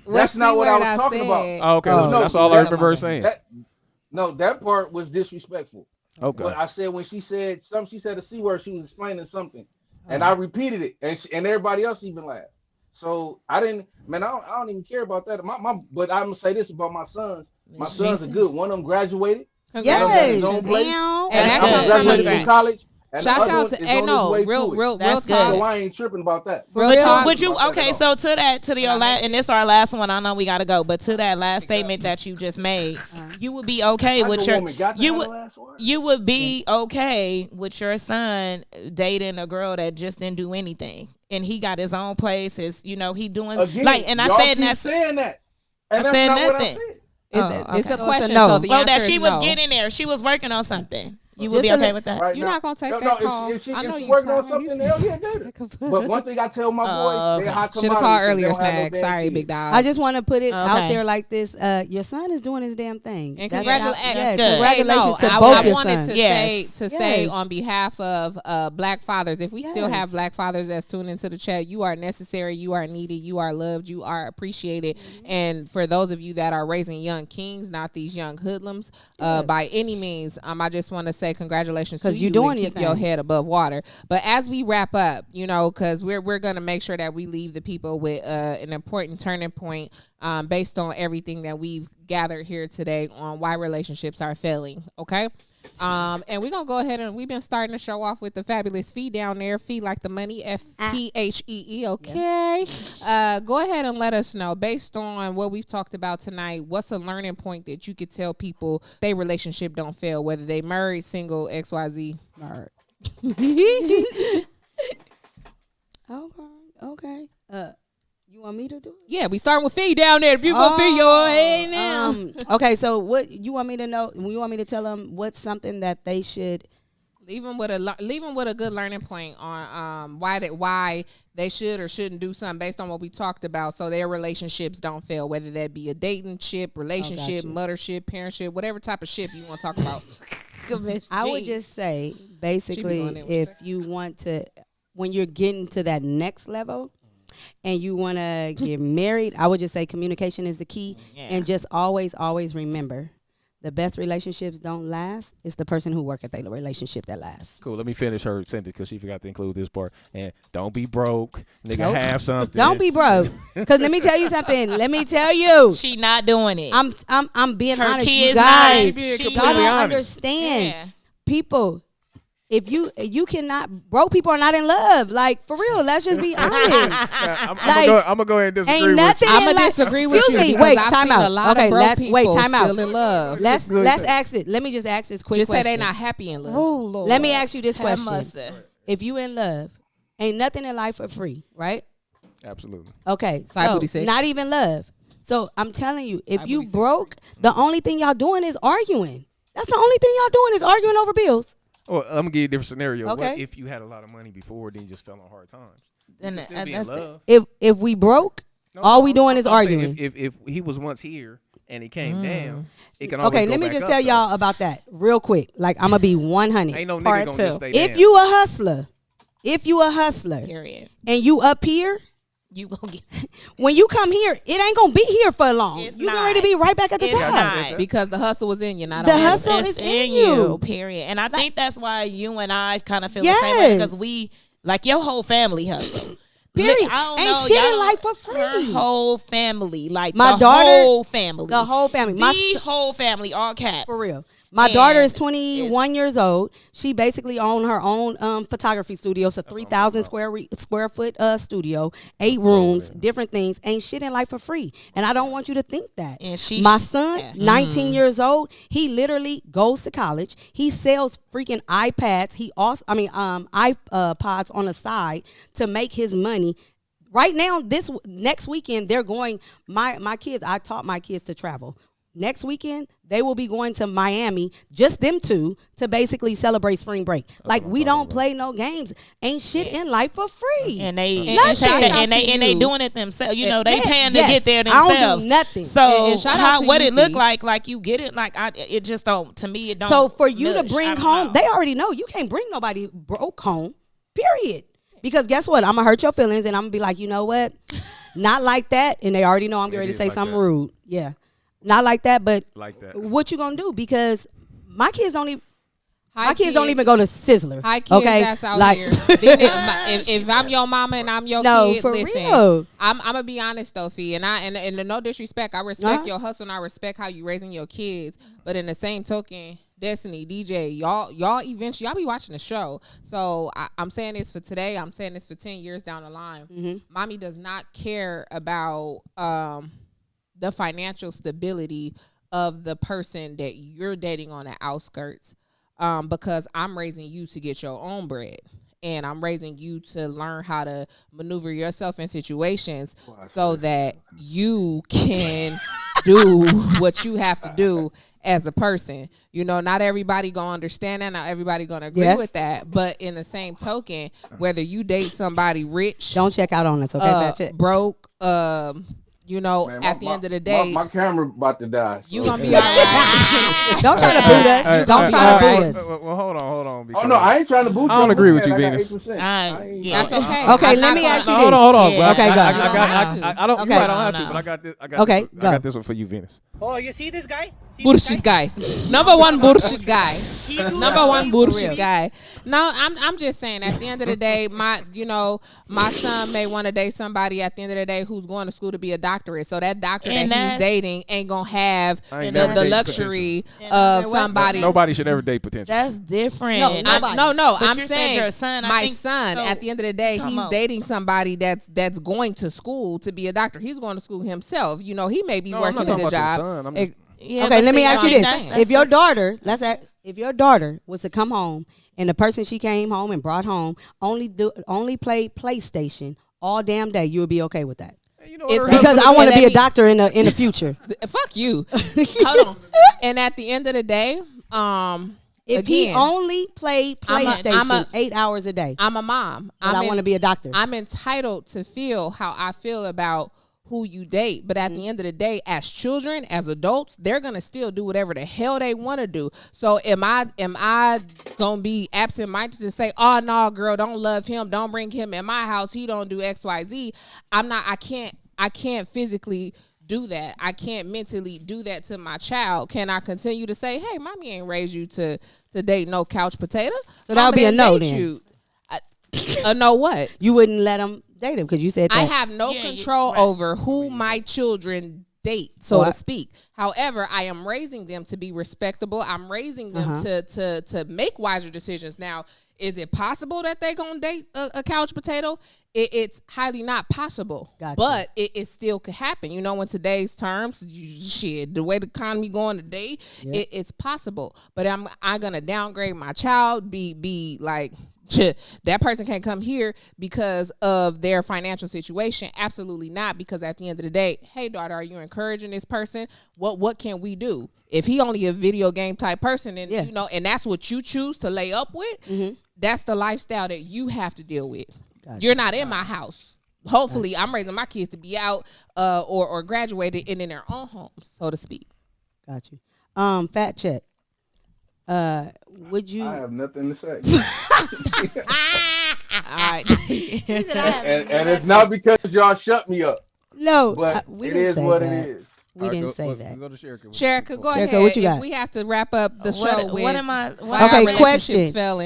that's not what I was talking about. Oh, okay, that's all I remember her saying. That part was disrespectful. Okay. But I said when she said a C word, she was explaining something, and I repeated it, and everybody else even laughed. So I don't even care about that. But I'm gonna say this about my sons. My sons are good. One of them graduated. Yes, and that graduated from college. And shout out to real talk. So I ain't tripping about that. Would you okay? So to your last, and this is our last one. I know we gotta go, but to that last statement that you just made, you would be okay with you would be okay with your son dating a girl that just didn't do anything, and he got his own place. He doing again, like, and I said saying that. And I that's said not nothing. What I said. It's a question. No. So the answer that she is was no. getting there. She was working on something. You would be okay with that? Right You're now. not gonna take that call. If she working on something, hell yeah, get it. But one thing I tell my boys, they're hot should have called earlier, Snag. Sorry, big dog. I just want to put it out there like this. Your son is doing his damn thing. And congratulations to both your wanted sons. to say on behalf of Black fathers, if we still have Black fathers that's tuned into the chat, you are necessary, you are needed, you are loved, you are appreciated. And for those of you that are raising young kings, not these young hoodlums, by any means, I just want to say congratulations to you doing keep your head above water. But as we wrap up, because we're going to make sure that we leave the people with an important turning point based on everything that we've gathered here today on why relationships are failing. Okay. And we're going to go ahead and we've been starting to show off with the fabulous Phee down there. Phee like the money, FPHEE. Okay. Go ahead and let us know, based on what we've talked about tonight, what's a learning point that you could tell people their relationship don't fail, whether they married, single, XYZ. Married. Okay. You want me to do it? Yeah, we starting with Phee down there. Beautiful Phee, your head now. Okay, so what you want me to know? You want me to tell them what's something that they should leave them with a good learning point on why they should or shouldn't do something based on what we talked about, so their relationships don't fail, whether that be a dating ship, relationship, mothership, parentship, whatever type of ship you want to talk about. I would just say, basically, if you want to, when you're getting to that next level and you want to get married, I would just say communication is the key. And just always remember, the best relationships don't last. It's the person who work at the relationship that lasts. Cool. Let me finish her sentence because she forgot to include this part. And don't be broke. Nigga, have something. Don't be broke. Because let me tell you something. She not doing it. I'm being her honest. Kids you guys, y'all don't understand. People, if you cannot, broke people are not in love. Like, for real, let's just be honest. I'm gonna go ahead and disagree ain't nothing with you. I'm gonna disagree with you. Excuse me. Wait, time out. A lot okay, of broke let's wait. Time out. Still in love. Let's ask it. Let me just ask this quick just question. Say they not happy in love. Oh, Lord. Let me ask you this question. If you in love, ain't nothing in life for free, right? Absolutely. Okay, so not even love. So I'm telling you, if you broke, the only thing y'all doing is arguing. That's the only thing y'all doing is arguing over bills. Well, I'm gonna give you a different scenario. Okay. What if you had a lot of money before, then you just fell on hard times? Then love. If we broke, all we doing is arguing. If he was once here and he came down, it can always okay, go let me back just up, tell though. y'all about that real quick. Like, I'm gonna be 100. Ain't no nigga gonna just stay If down. you a hustler, period, and you up here, you gonna get when you come here, it ain't gonna be here for long. You're going to be right back at the top. Because the hustle was in you, not the hustle is in you. Period. And I think that's why you and I kind of feel the same way, because we, like, your whole family hustle. Period. Ain't shit in life for free. Her whole family, like my the daughter, whole family, the whole family, whole family, all caps, for real. My daughter is 21 years old. She basically owned her own photography studio. It's a 3,000 square foot studio, 8 rooms, different things. Ain't shit in life for free. And I don't want you to think that. And my son, 19 years old, he literally goes to college. He sells freaking iPads. He also, iPods on the side to make his money. Right now, this next weekend, they're going. My kids. I taught my kids to travel. next weekend, they will be going to Miami, just them two, to basically celebrate spring break. Like, we don't play no games. Ain't shit in life for free. And they they doing it themselves. You know, they paying to get there themselves. I don't do nothing. So what it look like you get it. Like it just don't. To me, it don't. So for you to bring home, they already know you can't bring nobody broke home. Period. Because guess what? I'm gonna hurt your feelings, and I'm gonna be like, you know what? Not like that. And they already know I'm getting ready to say something rude. Yeah. Not like that, but what you gonna do? Because my kids don't even go to Sizzler. Hi kids, okay? That's out here. if I'm your mama and I'm your kid, for listen, real. I'm gonna be honest though, Phee, and no disrespect, I respect your hustle and I respect how you raising your kids, but in the same token, Destiny, DJ, y'all eventually y'all be watching the show. So I'm saying this for today. I'm saying this for 10 years down the line. Mm-hmm. Mommy does not care about the financial stability of the person that you're dating on the outskirts, because I'm raising you to get your own bread. And I'm raising you to learn how to maneuver yourself in situations so that you can do what you have to do as a person. You know, not everybody gonna understand that. Not everybody gonna agree with that. But in the same token, whether you date somebody rich, don't check out on us, okay? Broke, you know, man, at the end of the day, my camera about to die. So. You gonna be all right. Don't try to boot us. Don't try to boot us. Well, hold on. Oh no, I ain't trying to boot you. I don't agree with you, Venus. That's okay. Okay, let me ask you this. Hold on. Yeah. Okay, go. I don't have to, but I got this. I got this one for you, Venus. Oh, you see this guy? Bullshit guy. Number one bullshit guy. Number one bullshit guy. No, I'm just saying, at the end of the day, my son may want to date somebody at the end of the day who's going to school to be a doctorate. So that doctor that he's dating ain't gonna have the luxury of somebody. Nobody should ever date potential. That's different. No. I'm saying your son, my son, at the end of the day, he's dating somebody that's going to school to be a doctor. He's going to school himself. You know, he may be working a good job. Okay, let me ask you this: if your daughter, if your daughter was to come home and the person she came home and brought home only played PlayStation all damn day, you would be okay with that? It's because I want to be a doctor in the future. Fuck you. Hold on. And at the end of the day, if he only played PlayStation 8 hours a day, I'm a mom. I want to be a doctor. I'm entitled to feel how I feel about who you date, but at the end of the day, as children, as adults, they're gonna still do whatever the hell they want to do. So am I gonna be absent-minded to say, oh no, girl, don't love him, don't bring him in my house, he don't do XYZ? I can't physically do that. I can't mentally do that to my child. Can I continue to say, hey, mommy ain't raised you to date no couch potato? So that would be a no then. A no what? You wouldn't let him date him because you said that. I have no control over who my children date, so to speak. However, I am raising them to be respectable. I'm raising them to make wiser decisions. Now, is it possible that they gonna date a couch potato? It's highly not possible, but it still could happen. You know, in today's terms, the way the economy going today, it's possible. But I'm gonna downgrade my child, be like, that person can't come here because of their financial situation. Absolutely not, because at the end of the day, hey daughter, are you encouraging this person? What can we do? If he only a video game type person, and you know, and that's what you choose to lay up with, that's the lifestyle that you have to deal with. You're not in my house. Hopefully, I'm raising my kids to be out or graduated and in their own homes, so to speak. Got you. Fat check. Would you? I have nothing to say. All right. and it's not because y'all shut me up. No, but we it didn't is say what that. it is. We didn't say that. Go to Sherika. Sherika, go ahead. What you got? We have to wrap up the show with. What am I? Okay,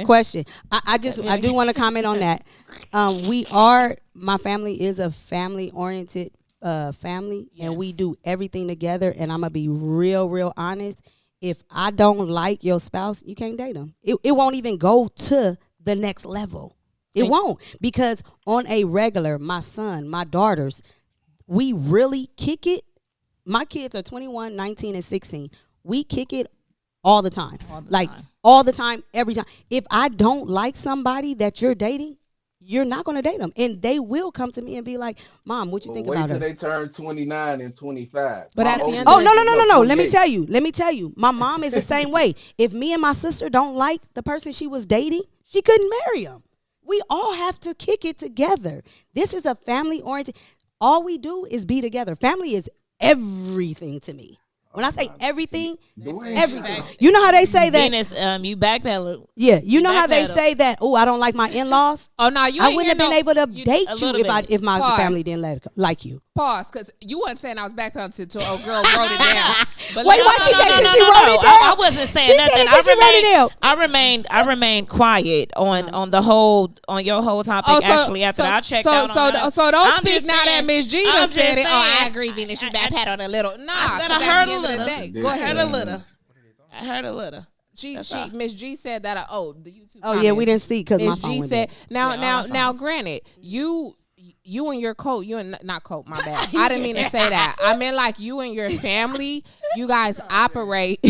question. I do want to comment on that. My family is a family oriented family, and we do everything together. And I'm gonna be real honest. If I don't like your spouse, you can't date them. It won't even go to the next level. It won't, because on a regular, my son, my daughters, we really kick it. My kids are 21, 19, and 16. We kick it all the time. All the time, every time. If I don't like somebody that you're dating, you're not going to date them. And they will come to me and be like, Mom, what you think about her? Wait till they turn 29 and 25. But at the end no. Let me tell you. My mom is the same way. If me and my sister don't like the person she was dating, she couldn't marry him. We all have to kick it together. This is a family-oriented. All we do is be together. Family is everything to me. When I say everything, everything. You know how they say that? Venus, you backpedal. Yeah, you know how they say that? Oh, I don't like my in-laws. Oh no, I wouldn't have been able to date you if my family didn't like you. Pause, because you wasn't saying I was backpedaling until a girl wrote it down. But wait, why she said she wrote it down? I wasn't saying nothing. I remained quiet on the whole your whole topic. Actually, after I checked out. So don't speak now that Miss G done said it. Oh, I agree, Venus. You backpedaled a little. Nah, I heard a little. Go ahead. I heard a little. Miss G said that. The YouTube. Oh yeah, we didn't see because my phone Miss G said. Now, granted, you and your coat, not coat, my bad. I didn't mean to say that. I meant like you and your family, you guys operate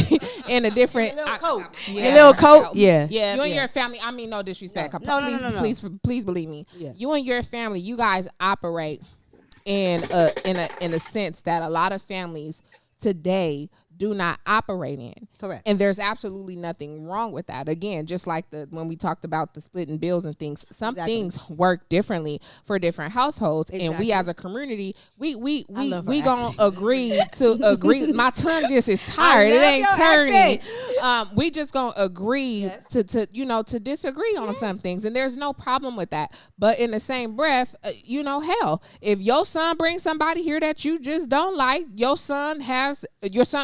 in a different your little coat. Yeah. You and your family, I mean no disrespect. No. Please believe me. Yeah. You and your family, you guys operate in a sense that a lot of families today do not operate in. Correct. And there's absolutely nothing wrong with that. Again, just like when we talked about the splitting bills and things, some things work differently for different households. Exactly. And we as a community, we gonna agree to agree. My tongue just is tired. It ain't turning. We just gonna agree to disagree on some things. And there's no problem with that. But in the same breath, hell, if your son brings somebody here that you just don't like, your son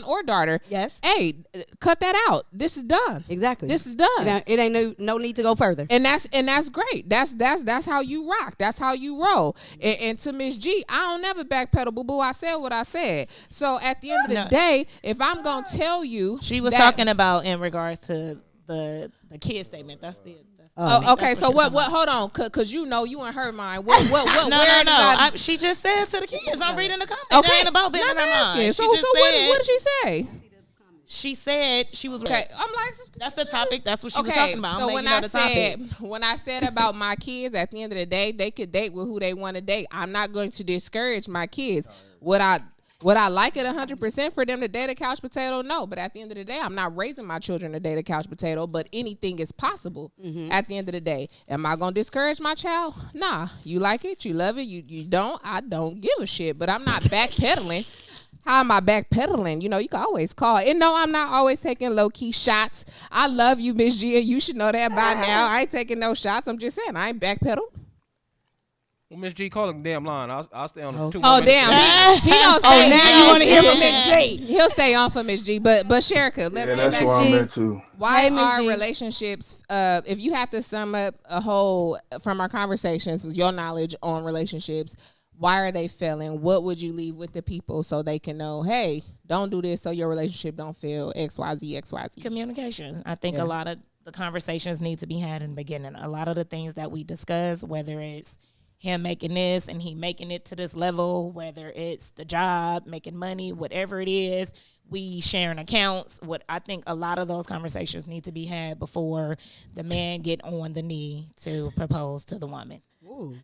or daughter, yes, hey, cut that out. This is done. Exactly. This is done. It ain't no need to go further. And that's great. That's how you rock. That's how you roll. And to Miss G, I don't never backpedal. Boo boo. I said what I said. So at the end of the day, if I'm gonna tell you, she was talking about in regards to the kid statement. That's the. Okay. So what? Hold on, cause you in her mind. What? No. She just said to the kids. I'm reading the comments. Okay. It ain't about being in her mind. So what did she say? She said she was okay. I'm like, that's the topic. That's what she was talking about. So when I said about my kids, at the end of the day, they could date with who they want to date. I'm not going to discourage my kids. Would I like it 100% for them to date a couch potato? No. But at the end of the day, I'm not raising my children to date a couch potato, but anything is possible at the end of the day. Am I going to discourage my child? Nah. You like it? You love it? You don't? I don't give a shit. But I'm not backpedaling. How am I backpedaling? You can always call. And no, I'm not always taking low-key shots. I love you, Miss G, and you should know that by now. I ain't taking no shots. I'm just saying, I ain't backpedal. Well, Miss G, call him damn line. I'll stay on the 2 Oh, damn. He don't stay. Now you want to hear from Miss G. He'll stay on for Miss G. But Sherika, let's get back that's where I'm at too. Why are relationships, if you have to sum up from our conversations, your knowledge on relationships, why are they failing? What would you leave with the people so they can know, hey, don't do this so your relationship don't fail XYZ. Communication. I think a lot of the conversations need to be had in the beginning. A lot of the things that we discuss, whether it's him making this and he making it to this level, whether it's the job, making money, whatever it is, we sharing accounts. What I think a lot of those conversations need to be had before the man get on the knee to propose to the woman. Ooh.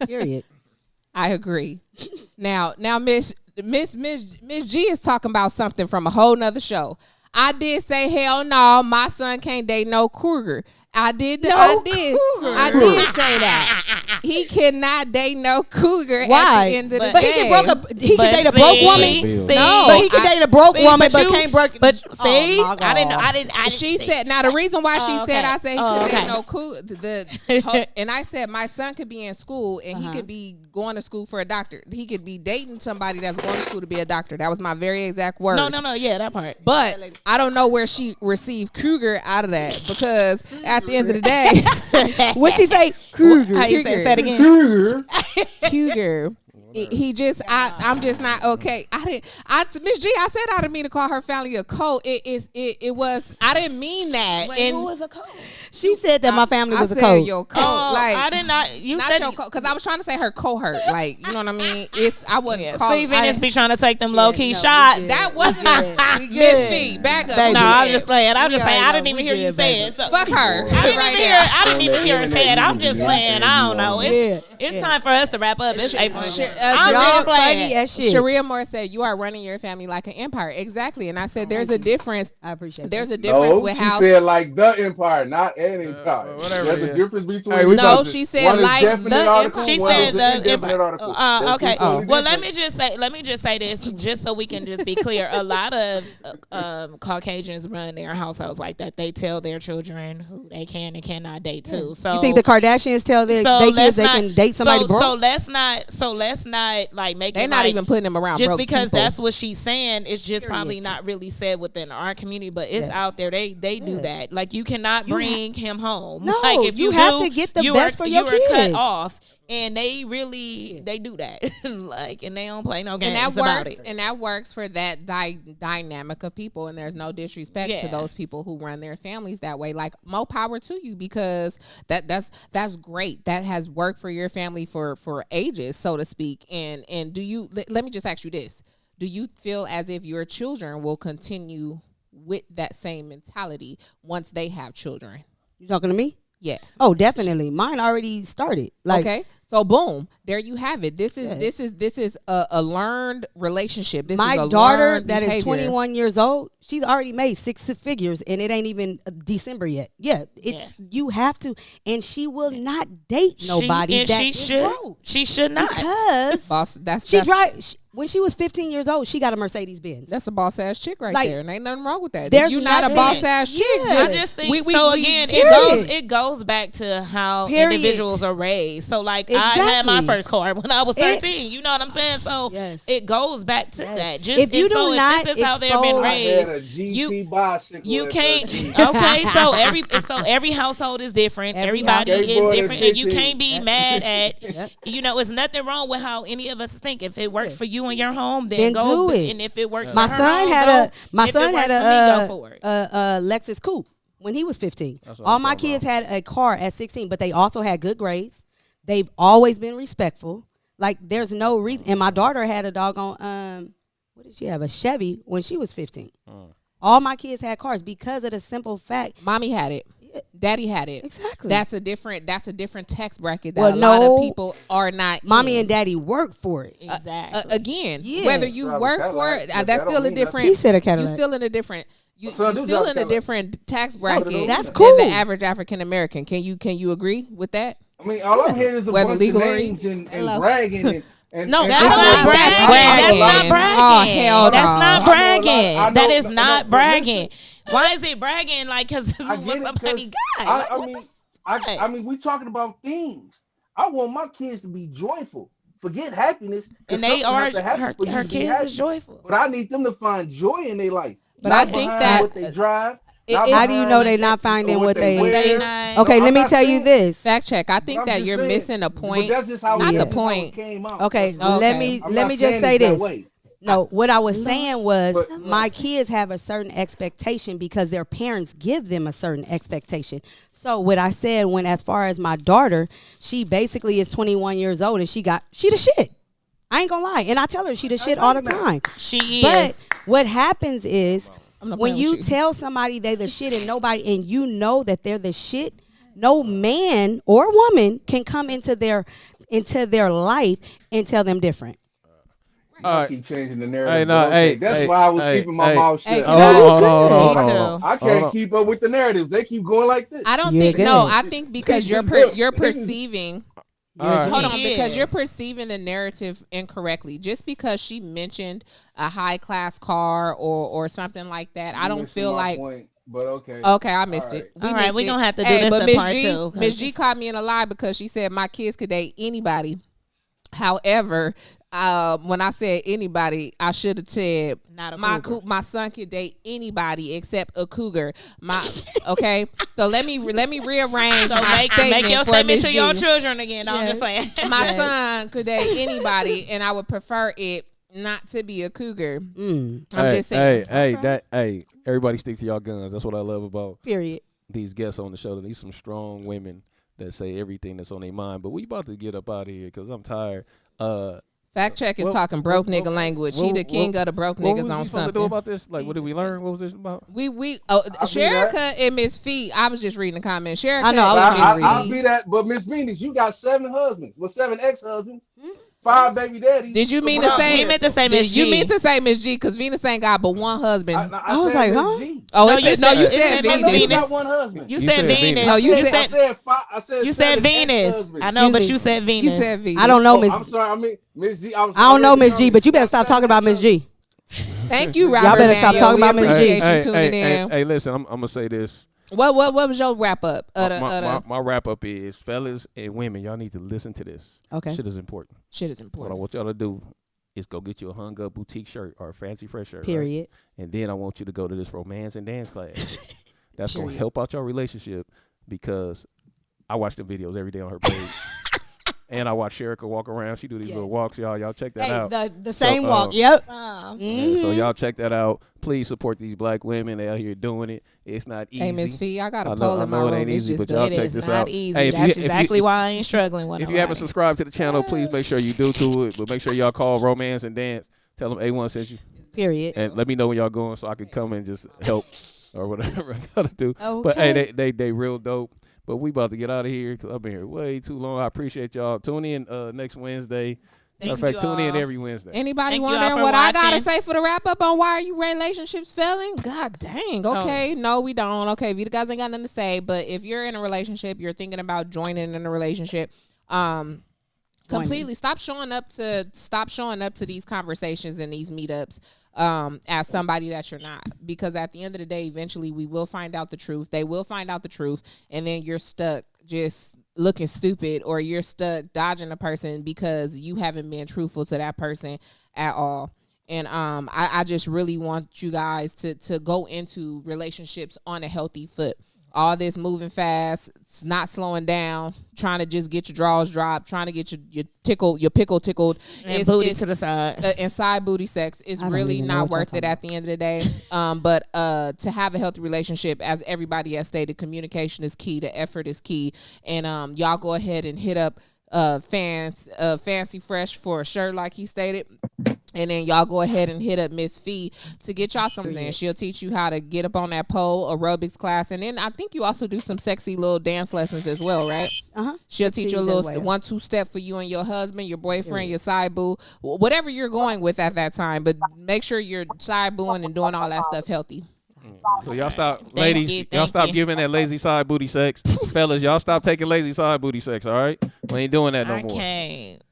Period. I agree. Now Miss G is talking about something from a whole nother show. I did say, hell no, my son can't date no cougar. I did say that. He cannot date no cougar. Why? At the end of the day. But he can date a broke woman. No, but he can date a broke woman, but can't break. But see, I didn't. She said. Now the reason why she said, I said he could date no cougar. And I said my son could be in school and he could be going to school for a doctor. He could be dating somebody that's going to school to be a doctor. That was my very exact word. No. Yeah, that part. But I don't know where she received cougar out of that because at the end of the day, what she say? Cougar. How you say it again? Cougar. He just, I'm just not okay. Miss G, I said I didn't mean to call her family a cult. It was, I didn't mean that. Wait, and who was a cult? She said that my family was a said cult. Your cult. I did not. You not said your cult, because I was trying to say her cohort. Like, you know what I mean? I wouldn't call. See, Venus be trying to take them low key shots. That wasn't Miss Phee. Back up. Baby. No, I'm just playing. I'm just saying. I didn't even hear you say it. So. Fuck her. I didn't even hear her say it. I'm just playing. I don't know. It's time for us to wrap up. It's April. Y'all funny as shit. Sharia Moore said, "You are running your family like an empire." Exactly, and I said, "There's a difference." I appreciate. There's a difference with how she said like the empire, not an empire. There's a difference between. No, she said like the empire. She said the empire. Okay. Well, let me just say this, just so we can just be clear. A lot of Caucasians run their households like that. They tell their children who they can and cannot date too. So you think the Kardashians tell their kids they can date somebody broke? So let's not like make They're it not like, even putting them around just broke because people. that's what she's saying. It's just probably not really said within our community, but it's out there. They do that. Like you cannot bring him home. No, like if you have to get the best for your kids. Cut off. And they do that, like, and they don't play no games about it. And that works for that dynamic of people. And there's no disrespect to those people who run their families that way. Like, more power to you, because that's great. That has worked for your family for ages, so to speak. And do you? Let me just ask you this: do you feel as if your children will continue with that same mentality once they have children? You talking to me? Yeah. Oh, definitely. Mine already started. Like, okay. So boom, there you have it. This is a learned relationship. This my is a daughter that behavior. is 21 years old. She's already made 6 figures, and it ain't even December yet. Yeah, you have to, and she will not date nobody. She should not, because boss. When she was 15 years old, she got a Mercedes Benz. That's a boss ass chick right there, and ain't nothing wrong with that. There's You're not a boss ass chick. Yeah. I just think it goes back to how individuals are raised. So like I had my first car when I was 13. You know what I'm saying? So it goes back to that. Just if you do not, this is how they've been raised. You can't. Okay, so every household is different. Everybody is different, and you can't be mad at. You know, it's nothing wrong with how any of us think. If it works for you in your home, then go do it. And if it works, my for her son home, had go for it. a Lexus coupe when he was 15. All my kids had a car at 16, but they also had good grades. They've always been respectful. Like, there's no reason. And my daughter had a doggone what did she have? A Chevy when she was 15. All my kids had cars because of the simple fact. Mommy had it. Daddy had it. Exactly. That's a different tax bracket that a lot of people are not. Mommy and daddy work for it. Exactly. Again, whether you work for it, that's still a different. He said a Cadillac. You still in a different. You still in a different tax bracket. That's cool. Than the average African American. Can you agree with that? I mean, all I'm hearing is a bunch of names and bragging. No, that's not bragging. That's not bragging. Oh, hell that's no. not bragging. That is not bragging. Why is it bragging? Like, because this is what somebody got. I mean, we talking about things. I want my kids to be joyful. Forget happiness. And they are. Her kids is joyful. But I need them to find joy in their life. But I think that what they drive. How do you know they're not finding what they? Okay, let me tell you this. Fact check. I think that you're missing a point. That's just how not the point. Okay, let me just say this. No, what I was saying was my kids have a certain expectation because their parents give them a certain expectation. So what I said as far as my daughter, she basically is 21 years old and she the shit. I ain't gonna lie. And I tell her she the shit all the time. She is. But what happens is when you tell somebody they the shit and you know that they're the shit, no man or woman can come into their life and tell them different. Keep changing the narrative. That's why I was keeping my mouth shut. I can't keep up with the narrative. They keep going like this. I don't think. No, I think because you're perceiving. Hold on, because you're perceiving the narrative incorrectly. Just because she mentioned a high class car or something like that, I don't feel like. But okay. Okay, I missed it. All right, we're gonna have to do this in part 2. Miss G caught me in a lie because she said my kids could date anybody. However, when I said anybody, I should have said not a my son could date anybody except a cougar. Okay. So let me rearrange so my statement make your for statement Ms. to G. your children again. No, I'm just saying. My son could date anybody, and I would prefer it not to be a cougar. I'm just saying. Hey, everybody stick to y'all guns. That's what I love about period these guests on the show. These some strong women that say everything that's on their mind. But we about to get up out of here because I'm tired. Fact check is talking broke nigga language. He the king of the broke niggas on something. What was we supposed to do about this? Like, what did we learn? What was this about? Sherika and Miss Phee. I was just reading the comments. Sherika, I know. I'll be that. But Miss Venus, you got 7 husbands. Well, 7 ex-husbands. 5 baby daddies. Did you mean to say? He meant to say Miss G. You meant to say Miss G because Venus ain't got but one husband. I was like, huh? You said Venus. You got one husband. You said Venus. No, you said you said Venus. I know, but you said Venus. You said Venus. I don't know Miss. I'm sorry. I mean Miss G. I don't know Miss G, but you better stop talking about Miss G. Thank you, Robert. Y'all better stop talking about Miss G. Hey, listen, I'm gonna say this. What was your wrap up? My wrap up is, fellas and women, y'all need to listen to this. Okay. Shit is important. What I want y'all to do is go get you a hung up boutique shirt or a fancy fresh shirt. Period. Right? And then I want you to go to this romance and dance class. That's gonna help out your relationship because I watch the videos every day on her page. And I watch Sherika walk around. She do these little walks, y'all. Y'all check that out. The same walk. Yep. So y'all check that out. Please support these black women. They out here doing it. It's not easy. Hey, Miss Phee, I got a poll in my room. It ain't easy, but y'all check this out. Easy. Hey, that's exactly why I ain't struggling with it. If you haven't subscribed to the channel, please make sure you do to it. But make sure y'all call Romance and Dance. Tell them A1 sent you. Period. And let me know when y'all going so I can come and just help or whatever I gotta do. Okay. But hey, they real dope. But we about to get out of here because I've been here way too long. I appreciate y'all. Tune in next Wednesday. Matter of fact, tune in every Wednesday. Anybody wondering what I gotta say for the wrap up on why are you relationships failing? God dang. Okay, no, we don't. Okay, you guys ain't got nothing to say. But if you're in a relationship, you're thinking about joining in a relationship, completely stop showing up to these conversations and these meetups as somebody that you're not, because at the end of the day, eventually we will find out the truth. They will find out the truth, and then you're stuck just looking stupid, or you're stuck dodging a person because you haven't been truthful to that person at all. And I just really want you guys to go into relationships on a healthy foot. All this moving fast, it's not slowing down, trying to just get your drawers dropped, trying to get your pickle tickled, and booty to the side, and side booty sex is really not worth it at the end of the day. But to have a healthy relationship, as everybody has stated, communication is key, the effort is key, and y'all go ahead and hit up Fancy Fresh for a shirt like he stated. And then y'all go ahead and hit up Miss Phee to get y'all something. She'll teach you how to get up on that pole, aerobics class. And then I think you also do some sexy little dance lessons as well, right? She'll teach you a little 1-2 step for you and your husband, your boyfriend, your side boo, whatever you're going with at that time. But make sure you're side booing and doing all that stuff healthy. So y'all stop, ladies, y'all stop giving that lazy side booty sex. Fellas, y'all stop taking lazy side booty sex, all right? We ain't doing that no more. I can't.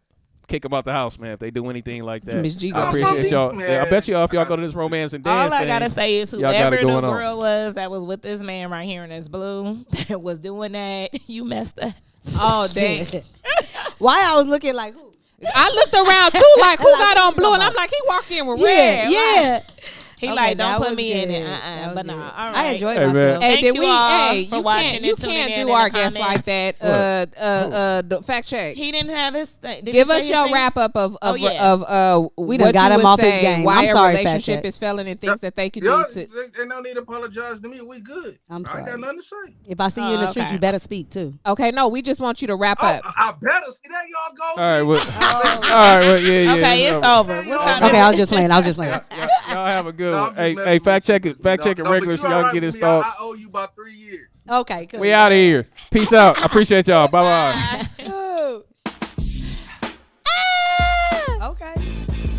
Kick them out the house, man, if they do anything like that. Miss G, I appreciate y'all. I bet y'all, if y'all go to this romance and dance all I gotta say is whoever the girl on. was that was with this man right here in this blue that was doing that, you messed up. Oh, dang. Why I was looking like who? I looked around too, like who got on blue, and I'm like, he walked in with red. Yeah. He don't put me in it. But nah, all right. I enjoyed myself. Thank you all for watching. You can't do our guests like that. Fact check. He didn't have his thing. Give us your wrap up of we done got him off his game. Why I'm sorry, a relationship is failing and things that they could do to. They don't need to apologize to me. We good. I'm sorry. I ain't got nothing to say. If I see you in the street, you better speak too. Okay, no, we just want you to wrap up. I better see that y'all go. All right, all right, yeah. Okay, it's over. Okay, I was just playing. Y'all have a good one. Hey, fact check it regular so y'all can get his thoughts. I owe you about 3 years. Okay, cool. We out of here. Peace out. I appreciate y'all. Bye bye.